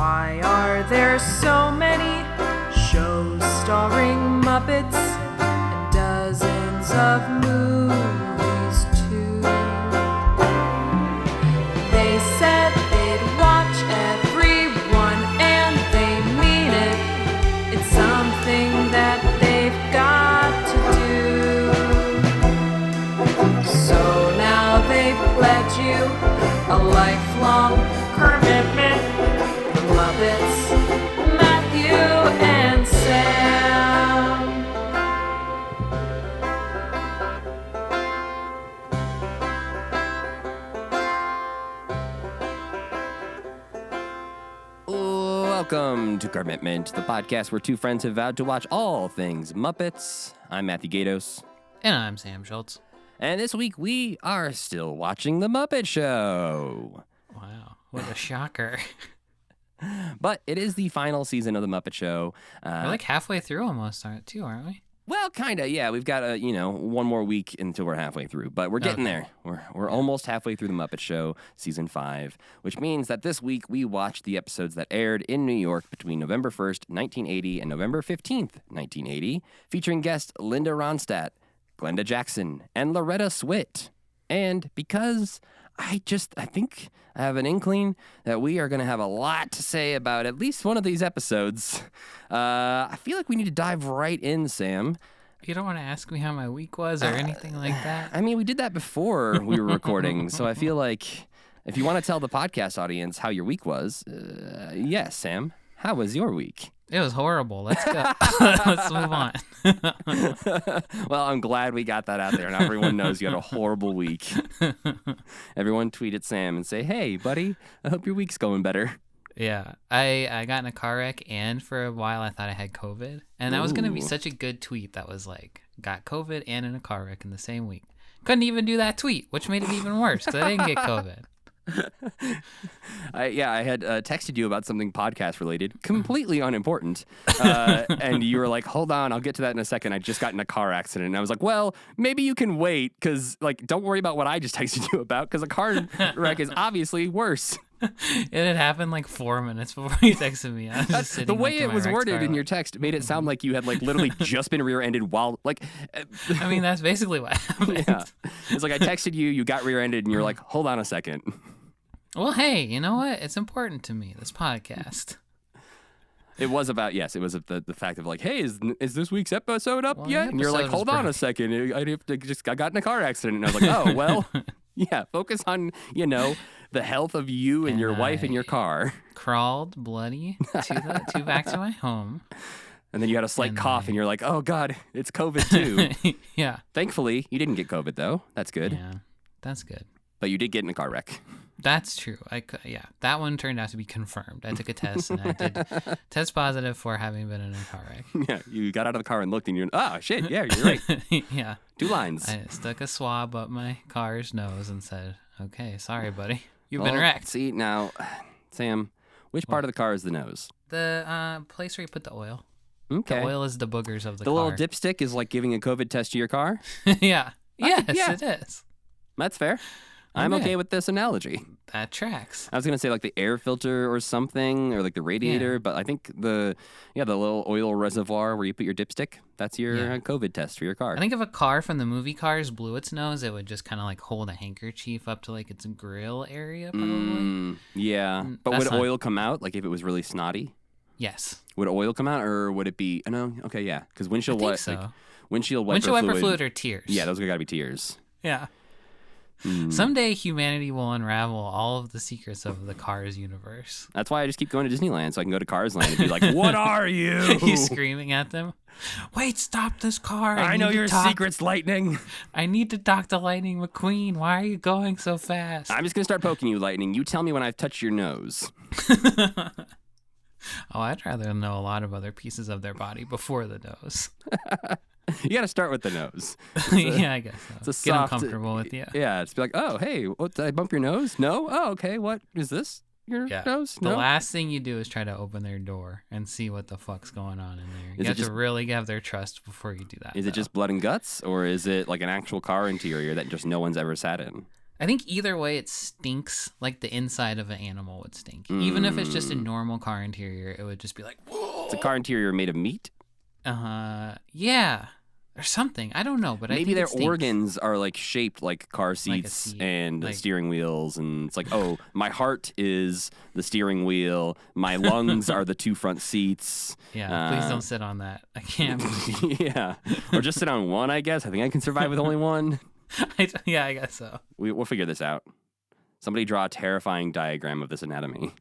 Why are there so many shows starring Muppets and dozens of movies too? They said they'd watch everyone and they mean it. It's something that they've got to do. So now they've pledged you a lifelong commitment. The Muppets, Matthew and Sam. Welcome to Commitment, the podcast where two friends have vowed to watch all things Muppets. I'm Matthew Gatos. And I'm Sam Schultz. And this week we are still watching The Muppet Show. Wow, what a shocker. But it is the final season of The Muppet Show. We're like halfway through almost, aren't we? Well, kind of, yeah. We've got, one more week until we're halfway through. But we're getting there. We're almost halfway through The Muppet Show, Season 5, which means that this week we watched the episodes that aired in New York between November 1st, 1980 and November 15th, 1980, featuring guests Linda Ronstadt, Glenda Jackson, and Loretta Swit. And because I think I have an inkling that we are going to have a lot to say about at least one of these episodes, I feel like we need to dive right in, Sam. You don't want to ask me how my week was or anything like that? I mean, we did that before we were recording, so I feel like if you want to tell the podcast audience how your week was, yes, Sam, how was your week? It was horrible. Let's go. Let's move on. Well, I'm glad we got that out there. Now everyone knows you had a horrible week. Everyone tweet at Sam and say, hey, buddy, I hope your week's going better. Yeah. I got in a car wreck, and for a while I thought I had COVID. And that was going to be such a good tweet that was like, got COVID and in a car wreck in the same week. Couldn't even do that tweet, which made it even worse because I didn't get COVID. I had texted you about something podcast related, completely unimportant, and you were like, hold on, I'll get to that in a second. I just got in a car accident. And I was like, well, maybe you can wait, because don't worry about what I just texted you about, because a car wreck is obviously worse. It had happened like 4 minutes before you texted me. I was just sitting the way in it my was wrecked worded car, in your text made it sound like you had literally just been rear-ended while I mean, that's basically what happened. Yeah. It's like I texted you, you got rear-ended, and you're like, hold on a second. Well, hey, you know what? It's important to me, this podcast. It was about, yes, it was the fact of hey, is this week's episode up yet? And you're like, hold on a second. I got in a car accident. And I was like, oh, well, yeah, focus on, the health of you and your wife and your car. Crawled bloody to back to my home. And then you had a slight cough and you're like, oh, God, it's COVID too. Yeah. Thankfully, you didn't get COVID, though. That's good. Yeah, that's good. But you did get in a car wreck. That's true. That one turned out to be confirmed. I took a test and I did test positive for having been in a car wreck. Yeah, you got out of the car and looked and you're, oh, shit, yeah, you're right. Yeah. 2 lines. I stuck a swab up my car's nose and said, okay, sorry, buddy. You've been wrecked. See, now, Sam, which part of the car is the nose? The place where you put the oil. Okay. The oil is the boogers of the car. The little dipstick is like giving a COVID test to your car? Yeah. Yes, it is. That's fair. I'm okay with this analogy. That tracks. I was going to say the air filter or something, or the radiator, but I think the little oil reservoir where you put your dipstick, that's your COVID test for your car. I think if a car from the movie Cars blew its nose, it would just kind of hold a handkerchief up to its grill area, probably. Yeah. But would oil come out, if it was really snotty? Yes. Would oil come out, or would it be, no, okay, yeah, because windshield wiper fluid or tears. Yeah, those got to be tears. Yeah. Someday humanity will unravel all of the secrets of the Cars universe. That's why I just keep going to Disneyland so I can go to Cars Land and be like, what are you? You screaming at them? Wait, stop this car. I know your secrets, Lightning. I need to talk to Lightning McQueen. Why are you going so fast? I'm just going to start poking you, Lightning. You tell me when I've touched your nose. Oh, I'd rather know a lot of other pieces of their body before the nose. You got to start with the nose. Yeah, I guess so. It's a Get soft, uncomfortable with you. Yeah, it's be like, oh, hey, what, did I bump your nose? No? Oh, okay, what is this? Your nose? The no? last thing you do is try to open their door and see what the fuck's going on in there. You have to really have their trust before you do that. Is it just blood and guts, or is it an actual car interior that just no one's ever sat in? I think either way it stinks like the inside of an animal would stink. Even if it's just a normal car interior, it would just be like, whoa. It's a car interior made of meat? Yeah. Or something. I don't know, but maybe I think their it stinks. organs are like shaped like car seats seat, and like- steering wheels, and it's like, oh, my heart is the steering wheel, my lungs are the two front seats. Yeah, please don't sit on that. I can't. Yeah, or just sit on one. I guess I think I can survive with only one. Yeah, I guess so. We'll figure this out. Somebody draw a terrifying diagram of this anatomy.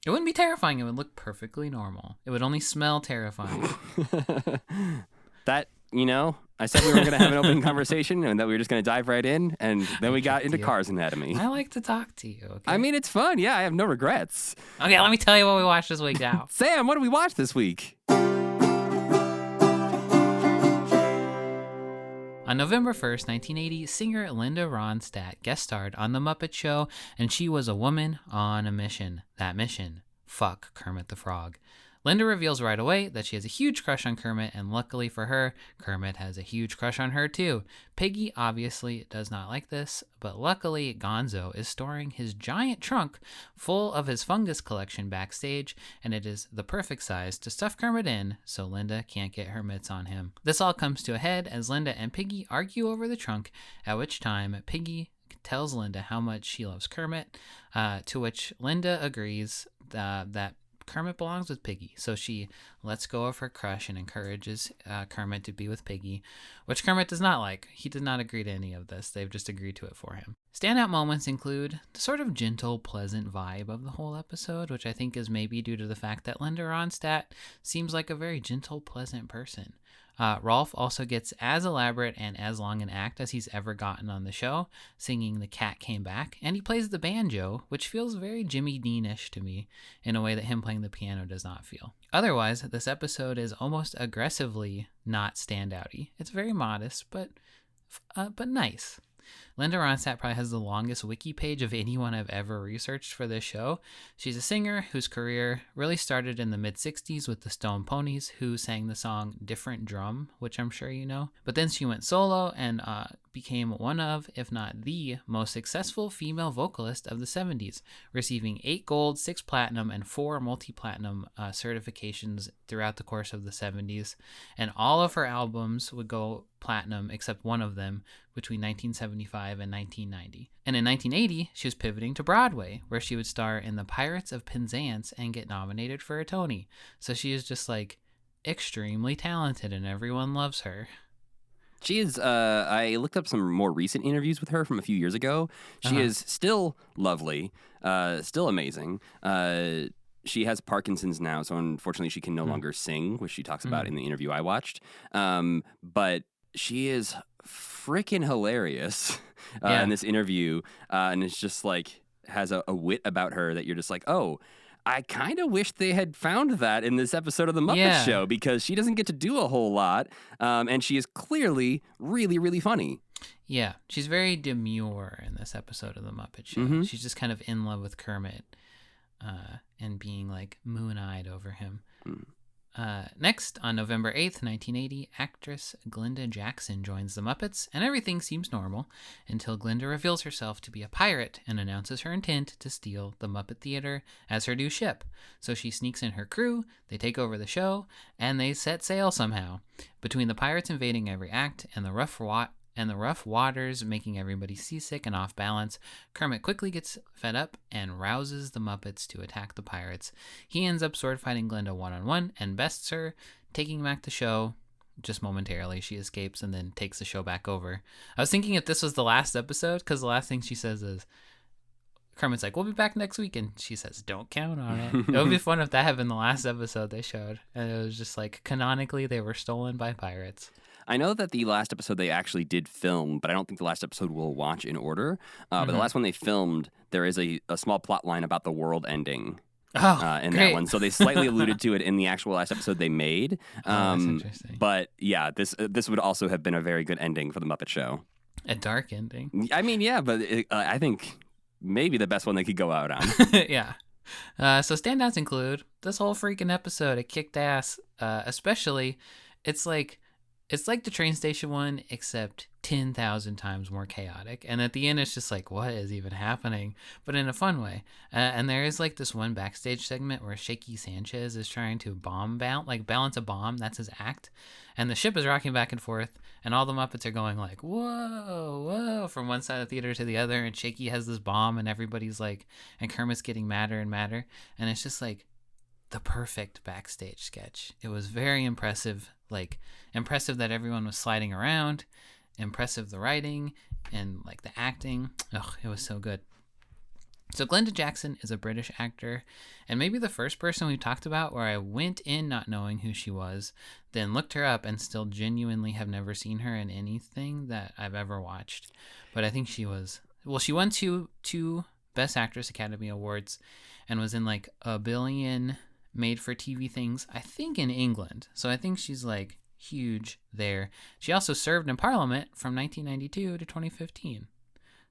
It wouldn't be terrifying. It would look perfectly normal. It would only smell terrifying. That, I said we were going to have an open conversation and that we were just going to dive right in, and then we got into cars anatomy. I like to talk to you, okay? I mean, it's fun. Yeah, I have no regrets. Okay, let me tell you what we watched this week now. Sam, what did we watch this week? On November 1st, 1980, singer Glenda Ronstadt guest starred on The Muppet Show, and she was a woman on a mission. That mission, fuck Kermit the Frog. Glenda reveals right away that she has a huge crush on Kermit, and luckily for her, Kermit has a huge crush on her too. Piggy obviously does not like this, but luckily Gonzo is storing his giant trunk full of his fungus collection backstage, and it is the perfect size to stuff Kermit in so Glenda can't get her mitts on him. This all comes to a head as Glenda and Piggy argue over the trunk, at which time Piggy tells Glenda how much she loves Kermit, to which Glenda agrees that Kermit belongs with Piggy, so she lets go of her crush and encourages Kermit to be with Piggy, which Kermit does not like. He did not agree to any of this. They've just agreed to it for him. Standout moments include the sort of gentle, pleasant vibe of the whole episode, which I think is maybe due to the fact that Glenda Ronstadt seems like a very gentle, pleasant person. Rolf also gets as elaborate and as long an act as he's ever gotten on the show, singing The Cat Came Back, and he plays the banjo, which feels very Jimmy Dean-ish to me, in a way that him playing the piano does not feel. Otherwise, this episode is almost aggressively not standouty. It's very modest, but nice. Glenda Ronstadt probably has the longest wiki page of anyone I've ever researched for this show. She's a singer whose career really started in the mid-60s with the Stone Ponies, who sang the song Different Drum, which I'm sure you know. But then she went solo and became one of, if not the, most successful female vocalist of the 70s, receiving 8 gold, 6 platinum, and 4 multi-platinum certifications throughout the course of the 70s. And all of her albums would go platinum except one of them between 1975 and 1990. And in 1980, she was pivoting to Broadway, where she would star in The Pirates of Penzance and get nominated for a Tony. So she is just like extremely talented and everyone loves her. She is, I looked up some more recent interviews with her from a few years ago. She is still lovely, still amazing. She has Parkinson's now, so unfortunately she can no longer sing, which she talks about in the interview I watched. But she is freaking hilarious in this interview, and it's just like has a wit about her that you're just like, oh, I kind of wish they had found that in this episode of The Muppet Show, because she doesn't get to do a whole lot, and she is clearly really, really funny. Yeah, she's very demure in this episode of The Muppet Show. She's just kind of in love with Kermit and being like moon-eyed over him. Next, on November 8th, 1980, actress Glenda Jackson joins the Muppets, and everything seems normal until Glenda reveals herself to be a pirate and announces her intent to steal the Muppet Theater as her new ship. So she sneaks in her crew, they take over the show, and they set sail somehow. Between the pirates invading every act and the rough waters making everybody seasick and off balance, Kermit quickly gets fed up and rouses the Muppets to attack the pirates. He ends up sword fighting Glenda one-on-one and bests her, taking back the show. Just momentarily, she escapes and then takes the show back over. I was thinking if this was the last episode, because the last thing she says is, Kermit's like, we'll be back next week, and she says, don't count on it. It would be fun if that had been the last episode they showed. And it was just like, canonically, they were stolen by pirates. I know that the last episode they actually did film, but I don't think the last episode we'll watch in order. But the last one they filmed, there is a small plot line about the world ending in great. that one. So they slightly alluded to it in the actual last episode they made. That's interesting. But yeah, this would also have been a very good ending for the Muppet Show. A dark ending. I mean, yeah, but I think maybe the best one they could go out on. Yeah. So standouts include this whole freaking episode. It kicked ass. Especially, it's like it's like the train station one, except 10,000 times more chaotic. And at the end, it's just like, what is even happening? But in a fun way. And there is like this one backstage segment where Shaky Sanchez is trying to balance a bomb. That's his act. And the ship is rocking back and forth. And all the Muppets are going like, whoa, whoa, from one side of the theater to the other. And Shaky has this bomb and everybody's like, and Kermit's getting madder and madder. And it's just like the perfect backstage sketch. It was very impressive. Like, impressive that everyone was sliding around, impressive the writing, and like the acting. Ugh, it was so good. So Glenda Jackson is a British actor, and maybe the first person we talked about where I went in not knowing who she was, then looked her up and still genuinely have never seen her in anything that I've ever watched. But I think she won two Best Actress Academy Awards and was in like a billion made for TV things, I think in England. So I think she's like huge there. She also served in Parliament from 1992 to 2015.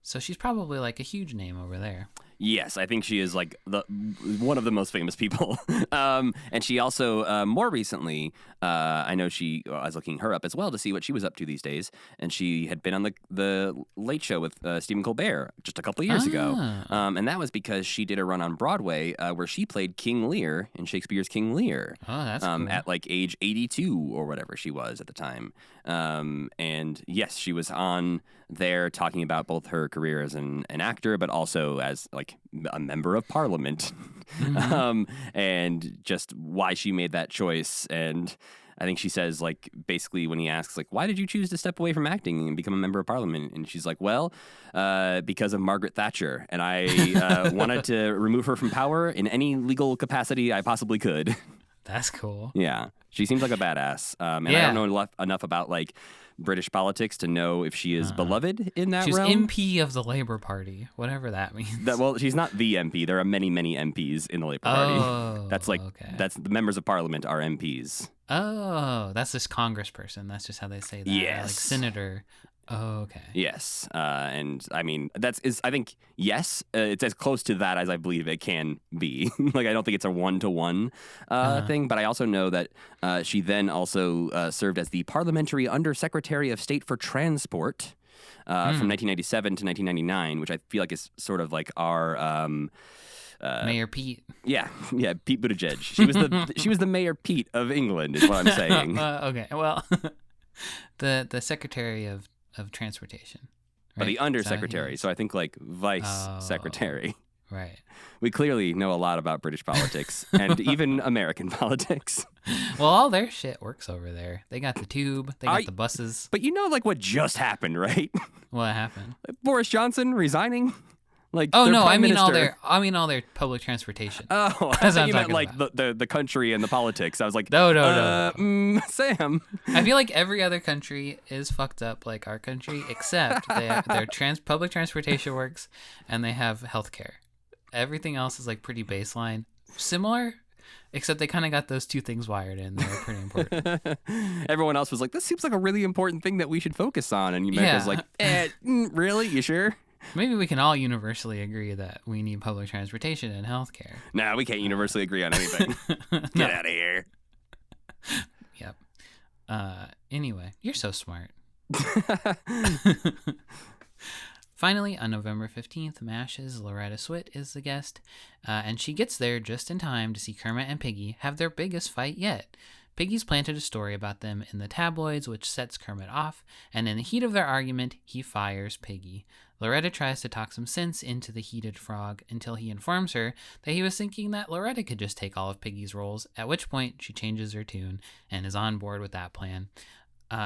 So she's probably like a huge name over there. Yes, I think she is like one of the most famous people. And she also, more recently, I know I was looking her up as well to see what she was up to these days. And she had been on the Late Show with Stephen Colbert just a couple of years ago. And that was because she did a run on Broadway where she played King Lear in Shakespeare's King Lear. Oh, that's cool. At like age 82 or whatever she was at the time. And yes, she was on there talking about both her career as an actor, but also as like a member of Parliament, and just why she made that choice. And I think she says, like, basically when he asks, like, why did you choose to step away from acting and become a member of Parliament? And she's like, well, because of Margaret Thatcher. And I wanted to remove her from power in any legal capacity I possibly could. That's cool. Yeah. She seems like a badass. And I don't know enough about, like, British politics to know if she is beloved in that realm. She's MP of the Labour Party, whatever that means. Well, she's not the MP. There are many, many MPs in the Labour Party. That's like, that's the members of Parliament are MPs. Oh, that's this congressperson. That's just how they say that. Yes. Like senator. Oh, okay. Yes. And I mean, I think, yes, it's as close to that as I believe it can be. Like, I don't think it's a one-to-one thing, but I also know that she then also served as the Parliamentary Undersecretary of State for Transport from 1997 to 1999, which I feel like is sort of like our... Mayor Pete. Yeah, Pete Buttigieg. She was the Mayor Pete of England, is what I'm saying. Okay, well, the Secretary of Transportation. Right? But the Undersecretary, so I think like Vice Secretary. Right. We clearly know a lot about British politics and even American politics. Well, all their shit works over there. They got the tube, they got the buses. But you know, like, what just happened, right? What happened? Boris Johnson resigning. Like, oh no, I mean all their public transportation. Oh, I thought you meant like the country and the politics. I was like, no. Sam. I feel like every other country is fucked up like our country, except their public transportation works and they have healthcare. Everything else is like pretty baseline, similar, except they kind of got those two things wired in. They're pretty important. Everyone else was like, this seems like a really important thing that we should focus on, and you was like, really? You sure? Maybe we can all universally agree that we need public transportation and healthcare. No, we can't universally agree on anything. Get out of here. Yep. Anyway, you're so smart. Finally, on November 15th, MASH's Loretta Swit is the guest, and she gets there just in time to see Kermit and Piggy have their biggest fight yet. Piggy's planted a story about them in the tabloids, which sets Kermit off, and in the heat of their argument, he fires Piggy. Loretta tries to talk some sense into the heated frog until he informs her that he was thinking that Loretta could just take all of Piggy's roles, at which point she changes her tune and is on board with that plan.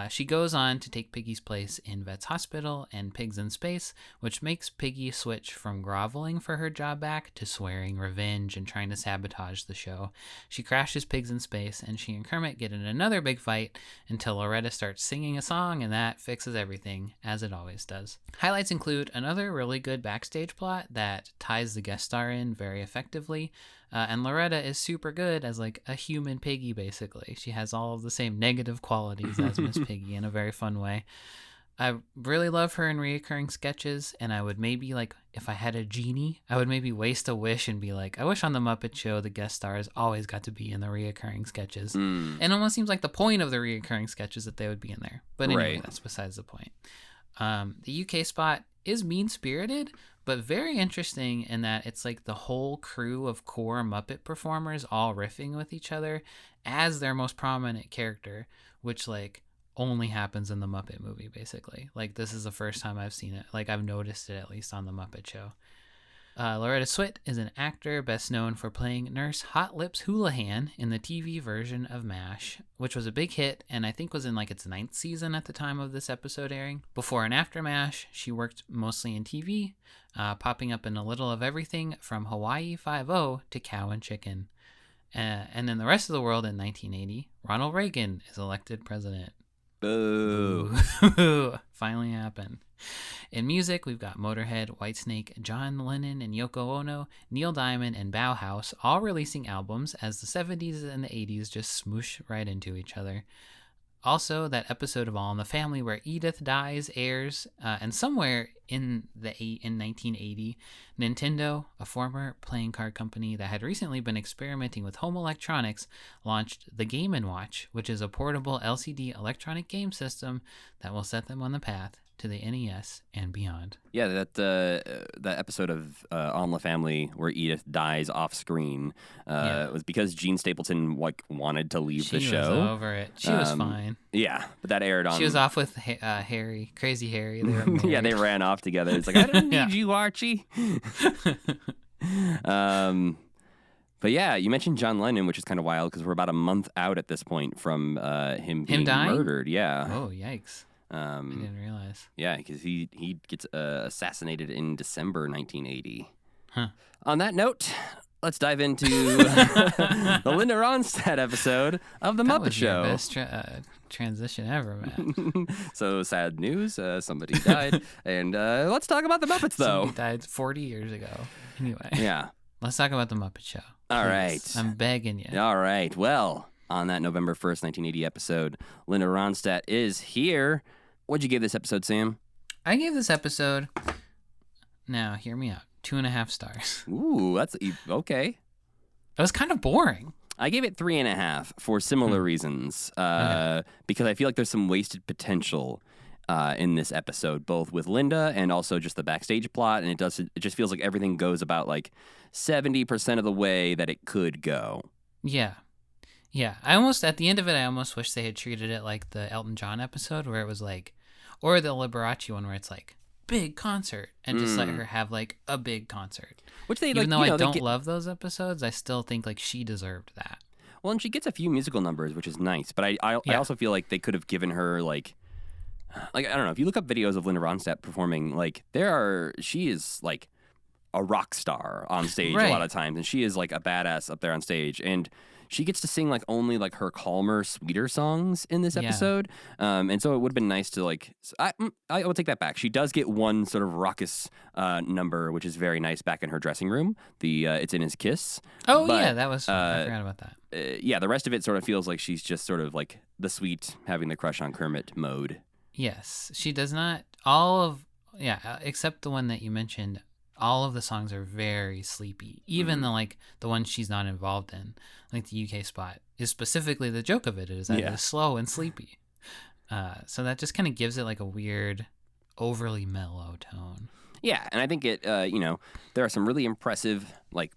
She goes on to take Piggy's place in Vet's Hospital and Pigs in Space, which makes Piggy switch from groveling for her job back to swearing revenge and trying to sabotage the show. She crashes Pigs in Space, and she and Kermit get in another big fight until Loretta starts singing a song, and that fixes everything, as it always does. Highlights include another really good backstage plot that ties the guest star in very effectively, and Loretta is super good as like a human Piggy, basically. She has all of the same negative qualities as Miss Piggy in a very fun way. I really love her in reoccurring sketches, and I would maybe, like, if I had a genie, I would maybe waste a wish and be like, I wish on the Muppet Show the guest stars always got to be in the reoccurring sketches. And it almost seems like the point of the reoccurring sketches that they would be in there. But anyway, Right. that's besides the point. The UK spot is mean-spirited, but very interesting in that it's like the whole crew of core Muppet performers all riffing with each other as their most prominent character, which, like, only happens in the Muppet movie, basically. Like, this is the first time I've seen it. Like, I've noticed it at least on the Muppet Show. Loretta Swit is an actor best known for playing Nurse Hot Lips Houlihan in the TV version of MASH, which was a big hit and I think was in like its 9th season at the time of this episode airing. Before and after MASH, she worked mostly in TV, popping up in a little of everything from Hawaii Five-0 to Cow and Chicken. And then the rest of the world in 1980, Ronald Reagan is elected president. Boo. Boo. Finally happened. In music, we've got Motorhead, Whitesnake, John Lennon and Yoko Ono, Neil Diamond, and Bauhaus all releasing albums as the 70s and the 80s just smoosh right into each other. Also, that episode of All in the Family where Edith dies airs, and somewhere in 1980, Nintendo, a former playing card company that had recently been experimenting with home electronics, launched the Game & Watch, which is a portable LCD electronic game system that will set them on the path to the NES and beyond. Yeah, that episode of All in the Family where Edith dies off screen was because Gene Stapleton wanted to leave the show. She was over it. She was fine. Yeah, but that aired on. She was off with Harry, Crazy Harry. They were married. Yeah, they ran off together. It's like, I don't need Yeah. you, Archie. But yeah, you mentioned John Lennon, which is kind of wild because we're about a month out at this point from him being dying? murdered. Yeah. Oh, yikes. I didn't realize. Yeah, because he gets assassinated in December 1980. Huh. On that note, let's dive into the Linda Ronstadt episode of The Muppet That was Show. your best transition ever, man. So sad news, somebody died. And let's talk about the Muppets, though. Somebody died 40 years ago. Anyway, Yeah. let's talk about the Muppet Show. All Please. right. I'm begging you. All right. Well, on that November 1st, 1980 episode, Linda Ronstadt is here. What'd you give this episode, Sam? I gave this episode, now hear me out, 2.5 stars. Ooh, that's okay. It was kind of boring. I gave it 3.5 for similar reasons. Because I feel like there's some wasted potential in this episode, both with Linda and also just the backstage plot. And it just feels like everything goes about like 70% of the way that it could go. Yeah. Yeah. At the end of it, I almost wish they had treated it like the Elton John episode where it was like, or the Liberace one where it's like, big concert, and just let her have like a big concert. Which they Even like, though you know, I they don't get- love those episodes, I still think like she deserved that. Well, and she gets a few musical numbers, which is nice. But I Yeah. also feel like they could have given her like I don't know. If you look up videos of Linda Ronstadt performing, like she is like a rock star on stage a Right. lot of times, and she is like a badass up there on stage, and she gets to sing like only like her calmer, sweeter songs in this Yeah. episode. And so it would have been nice to like. I will take that back. She does get one sort of raucous number, which is very nice back in her dressing room. The "It's in His Kiss." Oh, But, yeah, that was fun. I forgot about that. Yeah, the rest of it sort of feels like she's just sort of like the sweet having the crush on Kermit mode. Yes, she does not. Except the one that you mentioned. All of the songs are very sleepy. Even the ones she's not involved in, like the UK spot, is specifically the joke of it is that Yeah. it's slow and sleepy. So that just kind of gives it like a weird, overly mellow tone. Yeah, and I think it, there are some really impressive like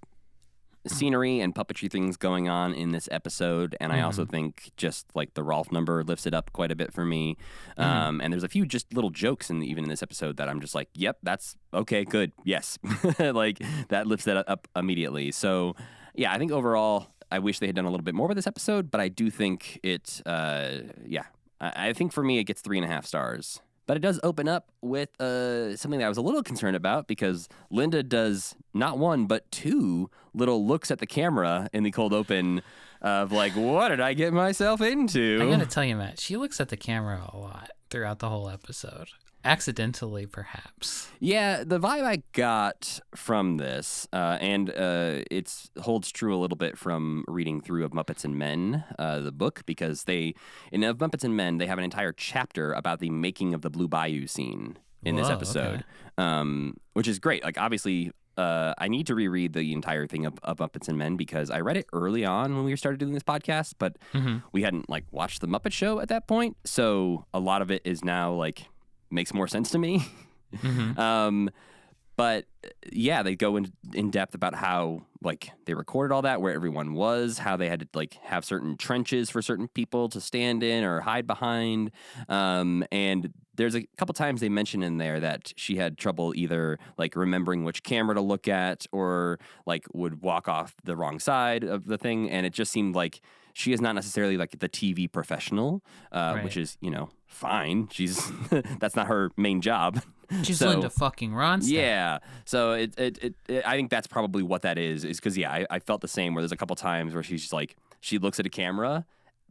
scenery and puppetry things going on in this episode, and I also think just like the Rolf number lifts it up quite a bit for me. And there's a few just little jokes even in this episode that I'm just like, yep, that's okay, good, yes, like that lifts that up immediately. So yeah, I think overall, I wish they had done a little bit more with this episode, but I do think it, I think for me it gets 3.5 stars. But it does open up with something that I was a little concerned about because Linda does not one, but 2 little looks at the camera in the cold open of like, what did I get myself into? I gotta tell you, Matt, she looks at the camera a lot throughout the whole episode. accidentally, perhaps. Yeah, the vibe I got from this, and it holds true a little bit from reading through of Muppets and Men, the book, because in of Muppets and Men, they have an entire chapter about the making of the Blue Bayou scene in this episode, which is great. Like, obviously, I need to reread the entire thing of Muppets and Men because I read it early on when we started doing this podcast, but we hadn't like watched the Muppet Show at that point, so a lot of it is now like makes more sense to me. But yeah, they go in depth about how like they recorded all that, where everyone was, how they had to like have certain trenches for certain people to stand in or hide behind. And there's a couple times they mention in there that she had trouble either like remembering which camera to look at or like would walk off the wrong side of the thing. And it just seemed like she is not necessarily like the TV professional, which is, fine. She's that's not her main job. She's Linda fucking Ronstadt. Yeah. So I think that's probably what that is because, I felt the same where there's a couple times where she's like, she looks at a camera,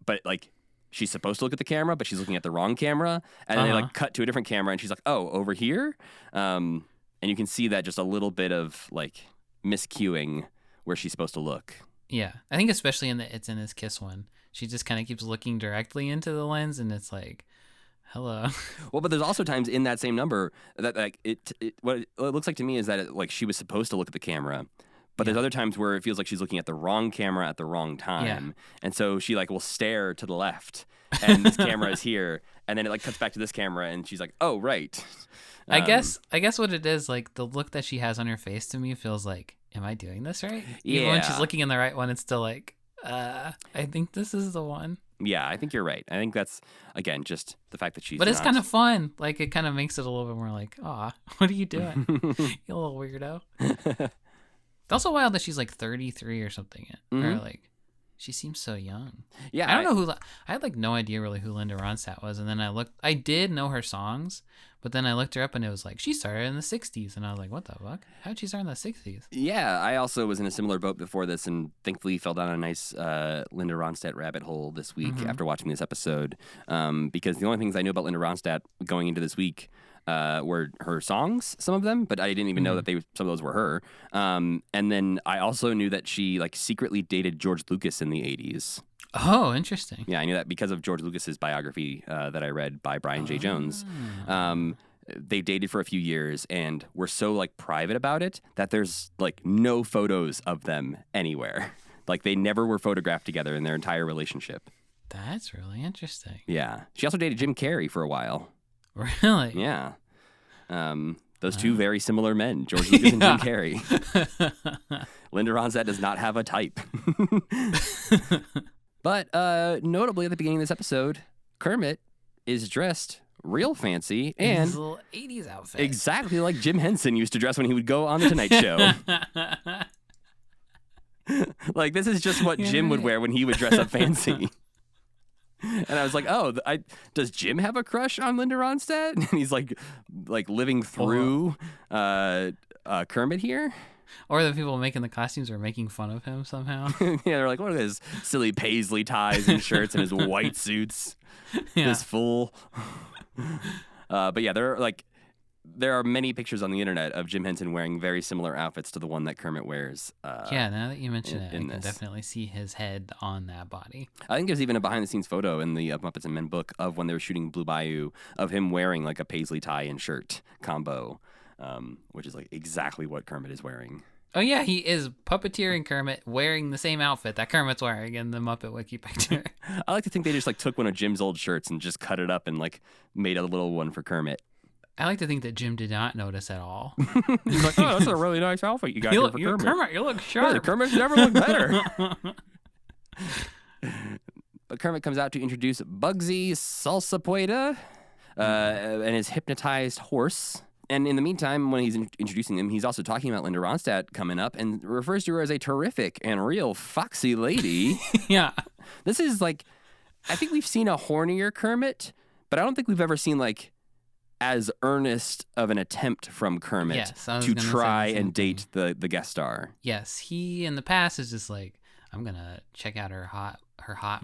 but like she's supposed to look at the camera, but she's looking at the wrong camera. And then they like cut to a different camera and she's like, oh, over here. And you can see that just a little bit of like miscuing where she's supposed to look. Yeah. I think especially It's in His Kiss one, she just kind of keeps looking directly into the lens and it's like, hello. Well, but there's also times in that same number that like what it looks like to me is that like she was supposed to look at the camera, but there's other times where it feels like she's looking at the wrong camera at the wrong time, and so she like will stare to the left, and this camera is here, and then it like cuts back to this camera, and she's like, oh right. I guess what it is, like the look that she has on her face to me feels like, am I doing this right? Yeah. Even when she's looking in the right one, it's still like, I think this is the one. Yeah, I think you're right. I think that's, again, just the fact that she's But it's kind of fun. Like, it kind of makes it a little bit more like, aw, what are you doing? You little weirdo. It's also wild that she's like 33 or something. Or like, she seems so young. Yeah. I don't know I had like no idea really who Linda Ronstadt was. And then I did know her songs, but then I looked her up and it was like, she started in the 60s. And I was like, what the fuck? How'd she start in the 60s? Yeah, I also was in a similar boat before this and thankfully fell down a nice Linda Ronstadt rabbit hole this week after watching this episode. Because the only things I knew about Linda Ronstadt going into this week were her songs, some of them, but I didn't even know that some of those were her. And then I also knew that she like secretly dated George Lucas in the 80s. Oh, interesting. Yeah, I knew that because of George Lucas's biography that I read by Brian J. Jones. They dated for a few years and were so like private about it that there's like no photos of them anywhere. Like they never were photographed together in their entire relationship. That's really interesting. Yeah. She also dated Jim Carrey for a while. Really? Yeah. Those two very similar men, George Lucas and Jim Carrey. Linda Ronstadt does not have a type. But notably at the beginning of this episode, Kermit is dressed real fancy and his little 80s outfit. Exactly like Jim Henson used to dress when he would go on the Tonight Show. Like this is just what Jim would wear when he would dress up fancy. And I was like, oh, does Jim have a crush on Linda Ronstadt? And he's like living through Kermit here. Or the people making the costumes are making fun of him somehow. Yeah, they're like, what are his silly paisley ties and shirts and his white suits? This fool. But yeah, there are many pictures on the internet of Jim Henson wearing very similar outfits to the one that Kermit wears. Yeah, now that you mention it, I can definitely see his head on that body. I think there's even a behind-the-scenes photo in the Muppets and Men book of when they were shooting Blue Bayou of him wearing like a paisley tie and shirt combo, which is like exactly what Kermit is wearing. Oh yeah, he is puppeteering Kermit wearing the same outfit that Kermit's wearing in the Muppet Wiki picture. I like to think they just like took one of Jim's old shirts and just cut it up and like made a little one for Kermit. I like to think that Jim did not notice at all. He's like, oh, that's a really nice outfit you got here for Kermit. Kermit, you look sharp. Hey, Kermit's never looked better. But Kermit comes out to introduce Bugsy Salsa Pueda and his hypnotized horse. And in the meantime, when he's introducing them, he's also talking about Linda Ronstadt coming up and refers to her as a terrific and real foxy lady. Yeah. This is like, I think we've seen a hornier Kermit, but I don't think we've ever seen like as earnest of an attempt from Kermit to try and date the guest star. Yes, he in the past is just like, I'm gonna check out her hot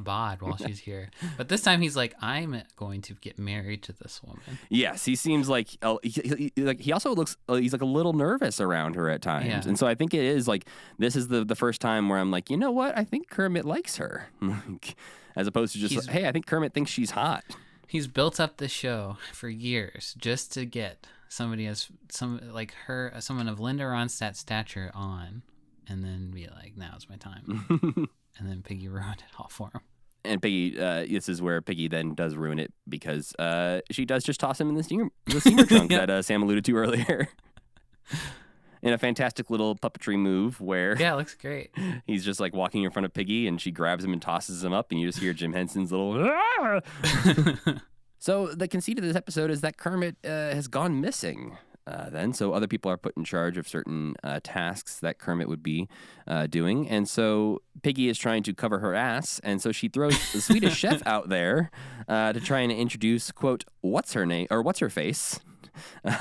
bod while she's here. But this time he's like, I'm going to get married to this woman. Yes, he seems like he also looks he's like a little nervous around her at times, Yeah. and so I think it is like this is the first time where I'm like, you know what, I think Kermit likes her, as opposed to just hey, I think Kermit thinks she's hot. He's built up this show for years just to get someone of Linda Ronstadt's stature on, and then be like, now's my time. And then Piggy ruined it all for him. And Piggy, this is where Piggy then does ruin it because she does just toss him in the steamer trunk that Sam alluded to earlier. In a fantastic little puppetry move where it looks great. He's just like walking in front of Piggy and she grabs him and tosses him up and you just hear Jim Henson's little So the conceit of this episode is that Kermit has gone missing. So other people are put in charge of certain tasks that Kermit would be doing. And so Piggy is trying to cover her ass. And so she throws the Swedish chef out there to try and introduce, quote, what's her name or what's her face,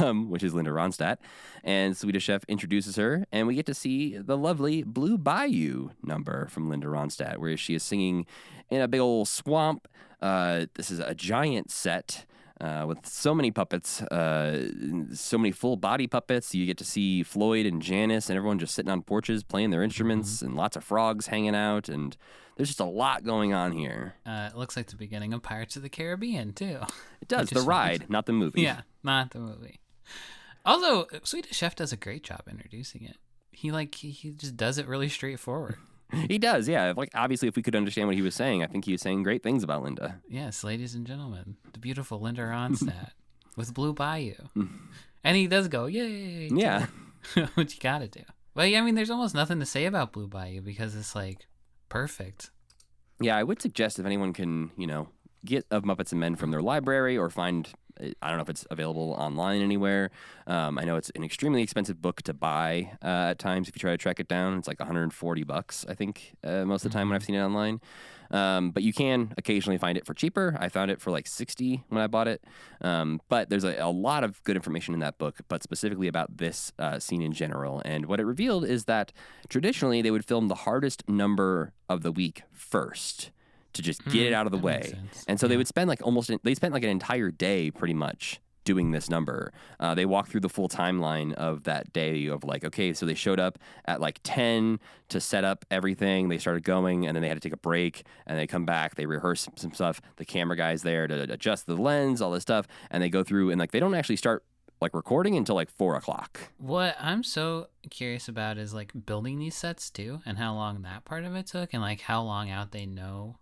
which is Linda Ronstadt. And Swedish chef introduces her. And we get to see the lovely Blue Bayou number from Linda Ronstadt, where she is singing in a big old swamp. This is a giant set. With so many puppets, so many full body puppets. You get to see Floyd and Janice and everyone just sitting on porches playing their instruments and lots of frogs hanging out. And there's just a lot going on here. It looks like the beginning of Pirates of the Caribbean, too. It does. The ride, not the movie. Yeah, not the movie. Although, Swedish Chef does a great job introducing it. He just does it really straightforward. He does, yeah. Like, obviously, if we could understand what he was saying, I think he was saying great things about Linda. Yes, ladies and gentlemen, the beautiful Linda Ronstadt with Blue Bayou. And he does go, yay. Yeah. What you gotta do. But, yeah, I mean, there's almost nothing to say about Blue Bayou because it's, like, perfect. Yeah, I would suggest if anyone can, get Of Muppets and Men from their library or find, I don't know if it's available online anywhere. I know it's an extremely expensive book to buy at times if you try to track it down. It's like $140, I think, most of the time when I've seen it online. But you can occasionally find it for cheaper. I found it for like $60 when I bought it. But there's a lot of good information in that book, but specifically about this scene in general. And what it revealed is that traditionally they would film the hardest number of the week first, to just get it out of the way. And so they would spend they spent like an entire day pretty much doing this number. They walked through the full timeline of that day of like, okay, so they showed up at like 10 to set up everything. They started going and then they had to take a break and they come back. They rehearse some stuff. The camera guy's there to adjust the lens, all this stuff. And they go through and like, they don't actually start like recording until like 4:00. What I'm so curious about is like building these sets too and how long that part of it took and like how long out they know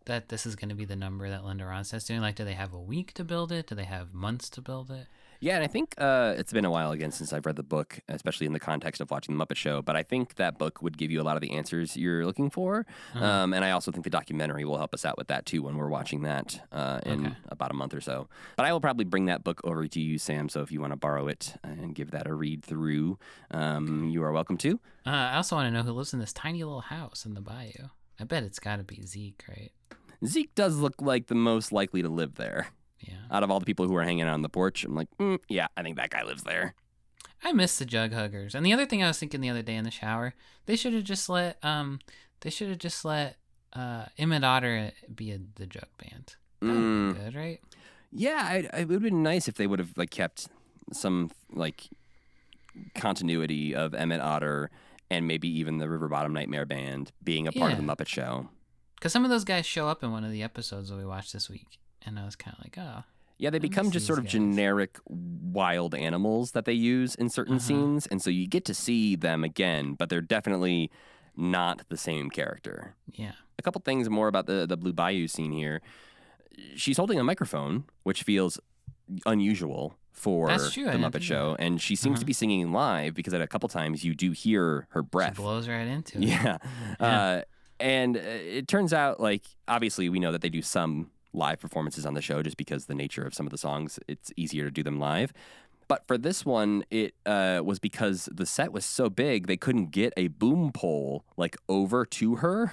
that this is going to be the number that Linda Ronstadt's doing. Like, do they have a week to build it? Do they have months to build it? Yeah, and I think it's been a while again since I've read the book, especially in the context of watching the Muppet Show. But I think that book would give you a lot of the answers you're looking for. And I also think the documentary will help us out with that, too, when we're watching that in about a month or so. But I will probably bring that book over to you, Sam. So if you want to borrow it and give that a read through, you are welcome to. I also want to know who lives in this tiny little house in the bayou. I bet it's got to be Zeke, right? Zeke does look like the most likely to live there. Yeah. Out of all the people who are hanging out on the porch, I'm like, yeah, I think that guy lives there. I miss the jug huggers. And the other thing I was thinking the other day in the shower, they should have just let Emmett Otter be the jug band. That would be good, right? Yeah, it would have been nice if they would have like kept some like continuity of Emmett Otter and maybe even the River Bottom Nightmare Band being a part of the Muppet Show. Because some of those guys show up in one of the episodes that we watched this week. And I was kind of like, oh. Yeah, they become just sort of generic wild animals that they use in certain scenes. And so you get to see them again, but they're definitely not the same character. Yeah. A couple things more about the Blue Bayou scene here. She's holding a microphone, which feels unusual for the Muppet Show. And she seems to be singing live because at a couple times you do hear her breath. She blows right into it. Yeah. And it turns out, like, obviously we know that they do some live performances on the show just because the nature of some of the songs, it's easier to do them live. But for this one, it was because the set was so big, they couldn't get a boom pole, like, over to her.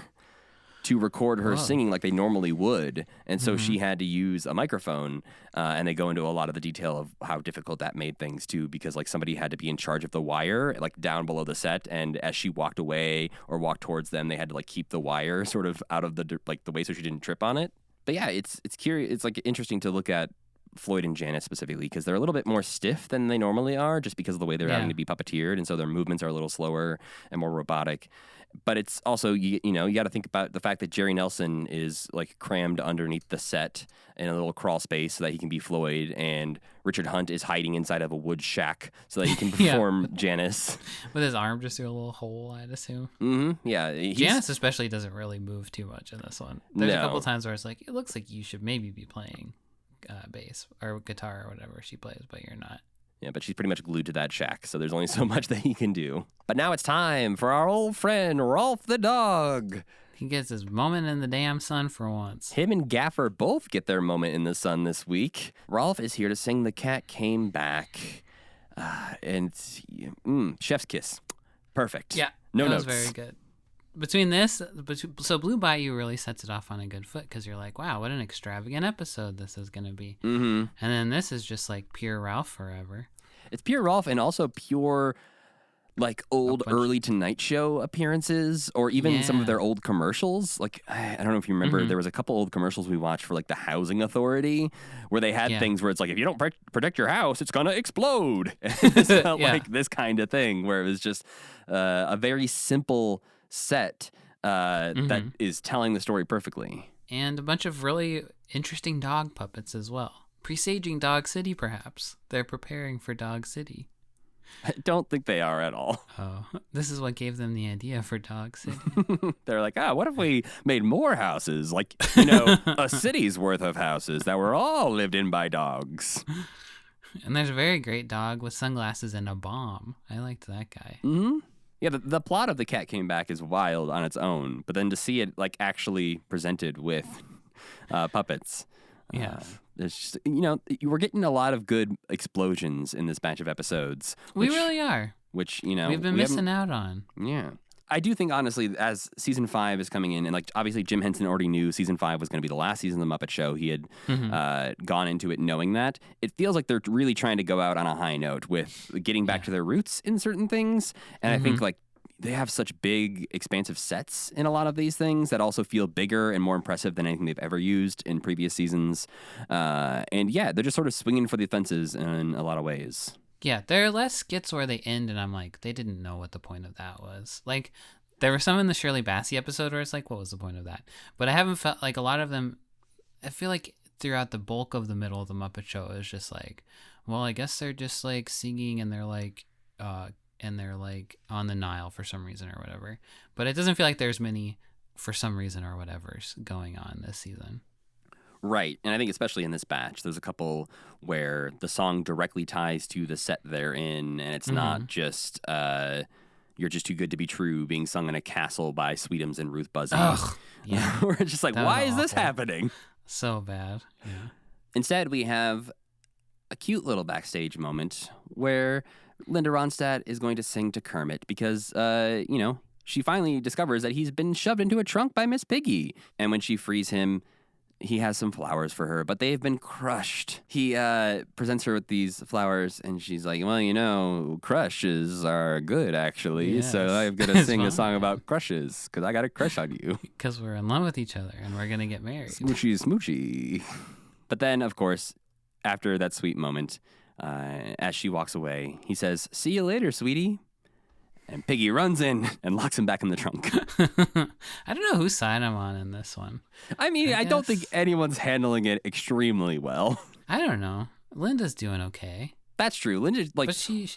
to record her Whoa. singing like they normally would. And so she had to use a microphone. And they go into a lot of the detail of how difficult that made things too, because like somebody had to be in charge of the wire, like down below the set. And as she walked away or walked towards them, they had to like keep the wire sort of out of the way so she didn't trip on it. But yeah, it's curious. It's like interesting to look at Floyd and Janice specifically because they're a little bit more stiff than they normally are just because of the way they're having to be puppeteered. And so their movements are a little slower and more robotic. But it's also, you got to think about the fact that Jerry Nelson is like crammed underneath the set in a little crawl space so that he can be Floyd. And Richard Hunt is hiding inside of a wood shack so that he can perform Janice. With his arm just through a little hole, I'd assume. Mm-hmm. Yeah. Janice especially doesn't really move too much in this one. There's a couple times where it's like, it looks like you should maybe be playing bass or guitar or whatever she plays, but you're not. Yeah, but she's pretty much glued to that shack, so there's only so much that he can do. But now it's time for our old friend, Rolf the dog. He gets his moment in the damn sun for once. Him and Gaffer both get their moment in the sun this week. Rolf is here to sing The Cat Came Back. And chef's kiss. Perfect. Yeah, no that notes. was very good. Between this, so Blue Bayou really sets it off on a good foot because you're like, wow, what an extravagant episode this is going to be. Mm-hmm. And then this is just like pure Ralph forever. It's pure Rolf and also pure, like, old early Tonight Show appearances or even some of their old commercials. Like, I don't know if you remember, there was a couple old commercials we watched for, like, the Housing Authority where they had things where it's like, if you don't protect your house, it's going to explode. It's not like this kind of thing where it was just a very simple set that is telling the story perfectly. And a bunch of really interesting dog puppets as well. Presaging Dog City, perhaps. They're preparing for Dog City. I don't think they are at all. Oh, this is what gave them the idea for Dog City. They're like, what if we made more houses? Like, a city's worth of houses that were all lived in by dogs. And there's a very great dog with sunglasses and a bomb. I liked that guy. Mm-hmm. Yeah, the plot of The Cat Came Back is wild on its own, but then to see it like actually presented with puppets, there's just we're getting a lot of good explosions in this batch of episodes. We really are. Which we've been missing out on. Yeah. I do think, honestly, as season 5 is coming in, and like obviously Jim Henson already knew season 5 was going to be the last season of the Muppet Show. He had gone into it knowing that. It feels like they're really trying to go out on a high note with getting back to their roots in certain things. And I think like they have such big, expansive sets in a lot of these things that also feel bigger and more impressive than anything they've ever used in previous seasons. And yeah, they're just sort of swinging for the fences in a lot of ways. Yeah, there are less skits where they end, and I'm like, they didn't know what the point of that was. Like, there were some in the Shirley Bassey episode where it's like, what was the point of that? But I haven't felt like a lot of them. I feel like throughout the bulk of the middle of the Muppet Show, it was just like, well, I guess they're just like singing, and they're like on the Nile for some reason or whatever. But it doesn't feel like there's many for some reason or whatever's going on this season. Right. And I think especially in this batch, there's a couple where the song directly ties to the set they're in, and it's not just You're Just Too Good to Be True being sung in a castle by Sweetums and Ruth Buzzy. Ugh, yeah. We're just like, why is this happening? So bad. Yeah. Instead, we have a cute little backstage moment where Linda Ronstadt is going to sing to Kermit because, she finally discovers that he's been shoved into a trunk by Miss Piggy. And when she frees him, he has some flowers for her, but they've been crushed. He presents her with these flowers, and she's like, well, crushes are good, actually. Yes. So I'm going to sing a song about crushes, because I got a crush on you. Because we're in love with each other, and we're going to get married. Smoochy, smoochy. But then, of course, after that sweet moment, as she walks away, he says, see you later, sweetie. And Piggy runs in and locks him back in the trunk. I don't know whose side I'm on in this one. I mean, I don't think anyone's handling it extremely well. I don't know. Linda's doing okay. That's true. Linda, but she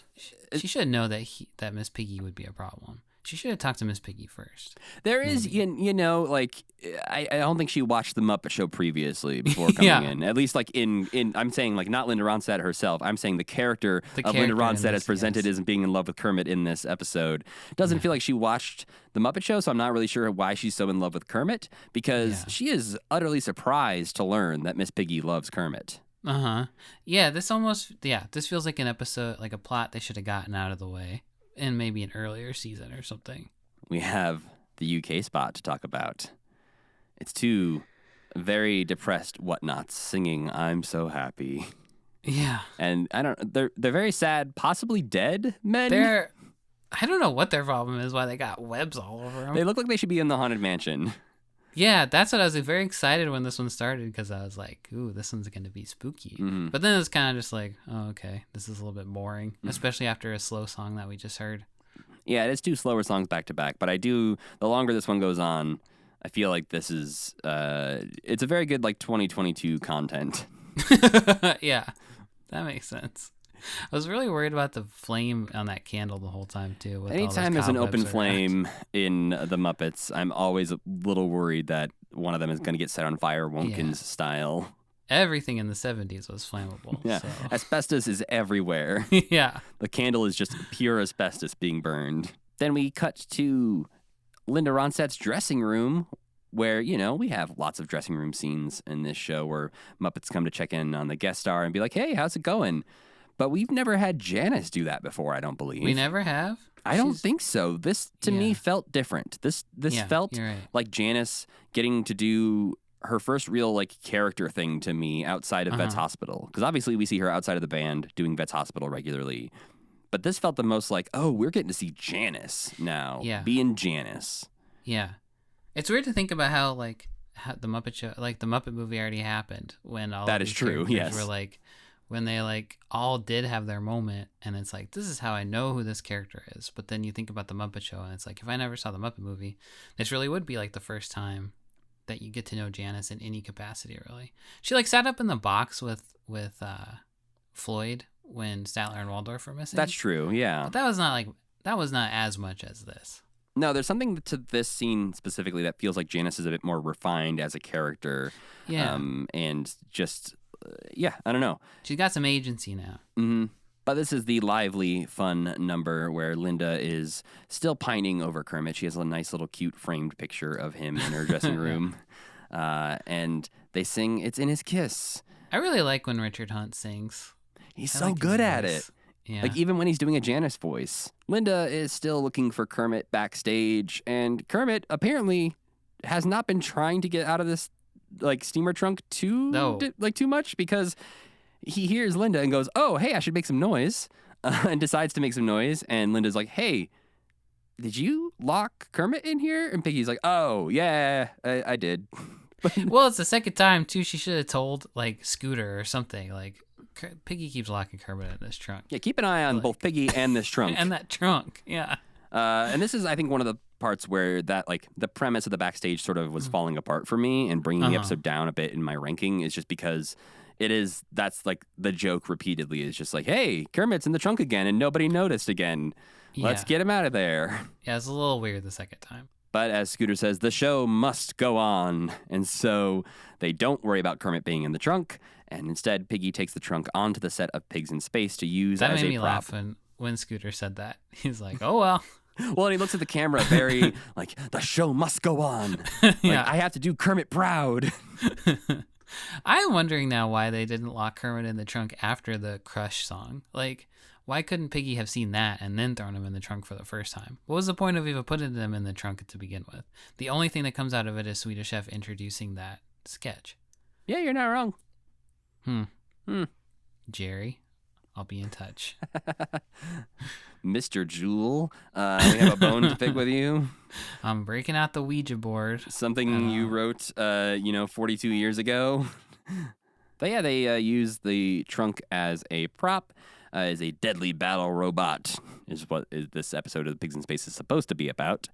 should know that Miss Piggy would be a problem. She should have talked to Miss Piggy first. There is, I don't think she watched the Muppet Show previously before coming in. At least, like, I'm saying, like, not Linda Ronstadt herself. I'm saying the character of Linda Ronstadt as presented as being in love with Kermit in this episode. Doesn't feel like she watched the Muppet Show, so I'm not really sure why she's so in love with Kermit, because she is utterly surprised to learn that Miss Piggy loves Kermit. Yeah, this feels like an episode, like a plot they should have gotten out of the way in maybe an earlier season or something. We have the UK spot to talk about. It's two very depressed whatnots singing "I'm So Happy." Yeah. And they're very sad, possibly dead men. I don't know what their problem is, why they got webs all over them. They look like they should be in the Haunted Mansion. Yeah, that's what I was very excited when this one started, because I was like, ooh, this one's going to be spooky. Mm-hmm. But then it's kind of just like, oh, okay, this is a little bit boring, especially after a slow song that we just heard. Yeah, it is two slower songs back to back, but the longer this one goes on, I feel like this is, it's a very good, 2022 content. Yeah, that makes sense. I was really worried about the flame on that candle the whole time, too. With Anytime there's an open flame in the Muppets, I'm always a little worried that one of them is going to get set on fire, Wonkins style. Everything in the 70s was flammable. Yeah, so. Asbestos is everywhere. Yeah. The candle is just pure asbestos being burned. Then we cut to Linda Ronstadt's dressing room, where, we have lots of dressing room scenes in this show where Muppets come to check in on the guest star and be like, hey, how's it going? But we've never had Janice do that before, I don't believe. We never have? I don't think so. This, to me, felt different. This felt you're right. like Janice getting to do her first real, character thing to me outside of Vet's Hospital. Because obviously we see her outside of the band doing Vet's Hospital regularly. But this felt the most like, oh, we're getting to see Janice now. Yeah. Being Janice. Yeah. It's weird to think about how the Muppet Show, the Muppet movie already happened when all That of is these true, characters yes. were when they all did have their moment, and it's this is how I know who this character is. But then you think about the Muppet Show, and it's if I never saw the Muppet movie, this really would be the first time that you get to know Janice in any capacity, really. She sat up in the box with Floyd when Statler and Waldorf were missing. That's true, yeah. But that was not as much as this. No, there's something to this scene specifically that feels like Janice is a bit more refined as a character. Yeah. And just, I don't know. She's got some agency now. Mm-hmm. But this is the lively, fun number where Linda is still pining over Kermit. She has a nice little cute framed picture of him in her dressing room. And they sing It's in His Kiss. I really like when Richard Hunt sings. He's so good at it. Yeah. Even when he's doing a Janice voice. Linda is still looking for Kermit backstage, and Kermit apparently has not been trying to get out of this steamer trunk too much, because he hears Linda and goes, oh, hey, I should make some noise, and decides to make some noise, and Linda's like, hey, did you lock Kermit in here? And Piggy's like, oh, yeah, I did. Well, it's the second time, too. She should have told, Scooter or something. Piggy keeps locking Kermit in this trunk. Yeah, keep an eye on both Piggy and this trunk. And that trunk, yeah. And this is, I think, one of the parts where that, the premise of the backstage sort of was falling apart for me, and bringing the episode down a bit in my ranking is just because that's the joke repeatedly is just hey, Kermit's in the trunk again and nobody noticed again. Let's get him out of there. Yeah, it's a little weird the second time. But as Scooter says, the show must go on. And so they don't worry about Kermit being in the trunk. And instead, Piggy takes the trunk onto the set of Pigs in Space to use as a prop. That made me laugh when Scooter said that. He's like, oh, well. Well, and he looks at the camera very the show must go on. Yeah. I have to do Kermit proud. I'm wondering now why they didn't lock Kermit in the trunk after the Crush song. Why couldn't Piggy have seen that and then thrown him in the trunk for the first time? What was the point of even putting them in the trunk to begin with? The only thing that comes out of it is Swedish Chef introducing that sketch. Yeah, you're not wrong. Jerry, I'll be in touch. Mr. Jewel, we have a bone to pick with you. I'm breaking out the Ouija board. Something you wrote, 42 years ago. But yeah, they use the trunk as a prop. Is a deadly battle robot, is what this episode of Pigs in Space is supposed to be about.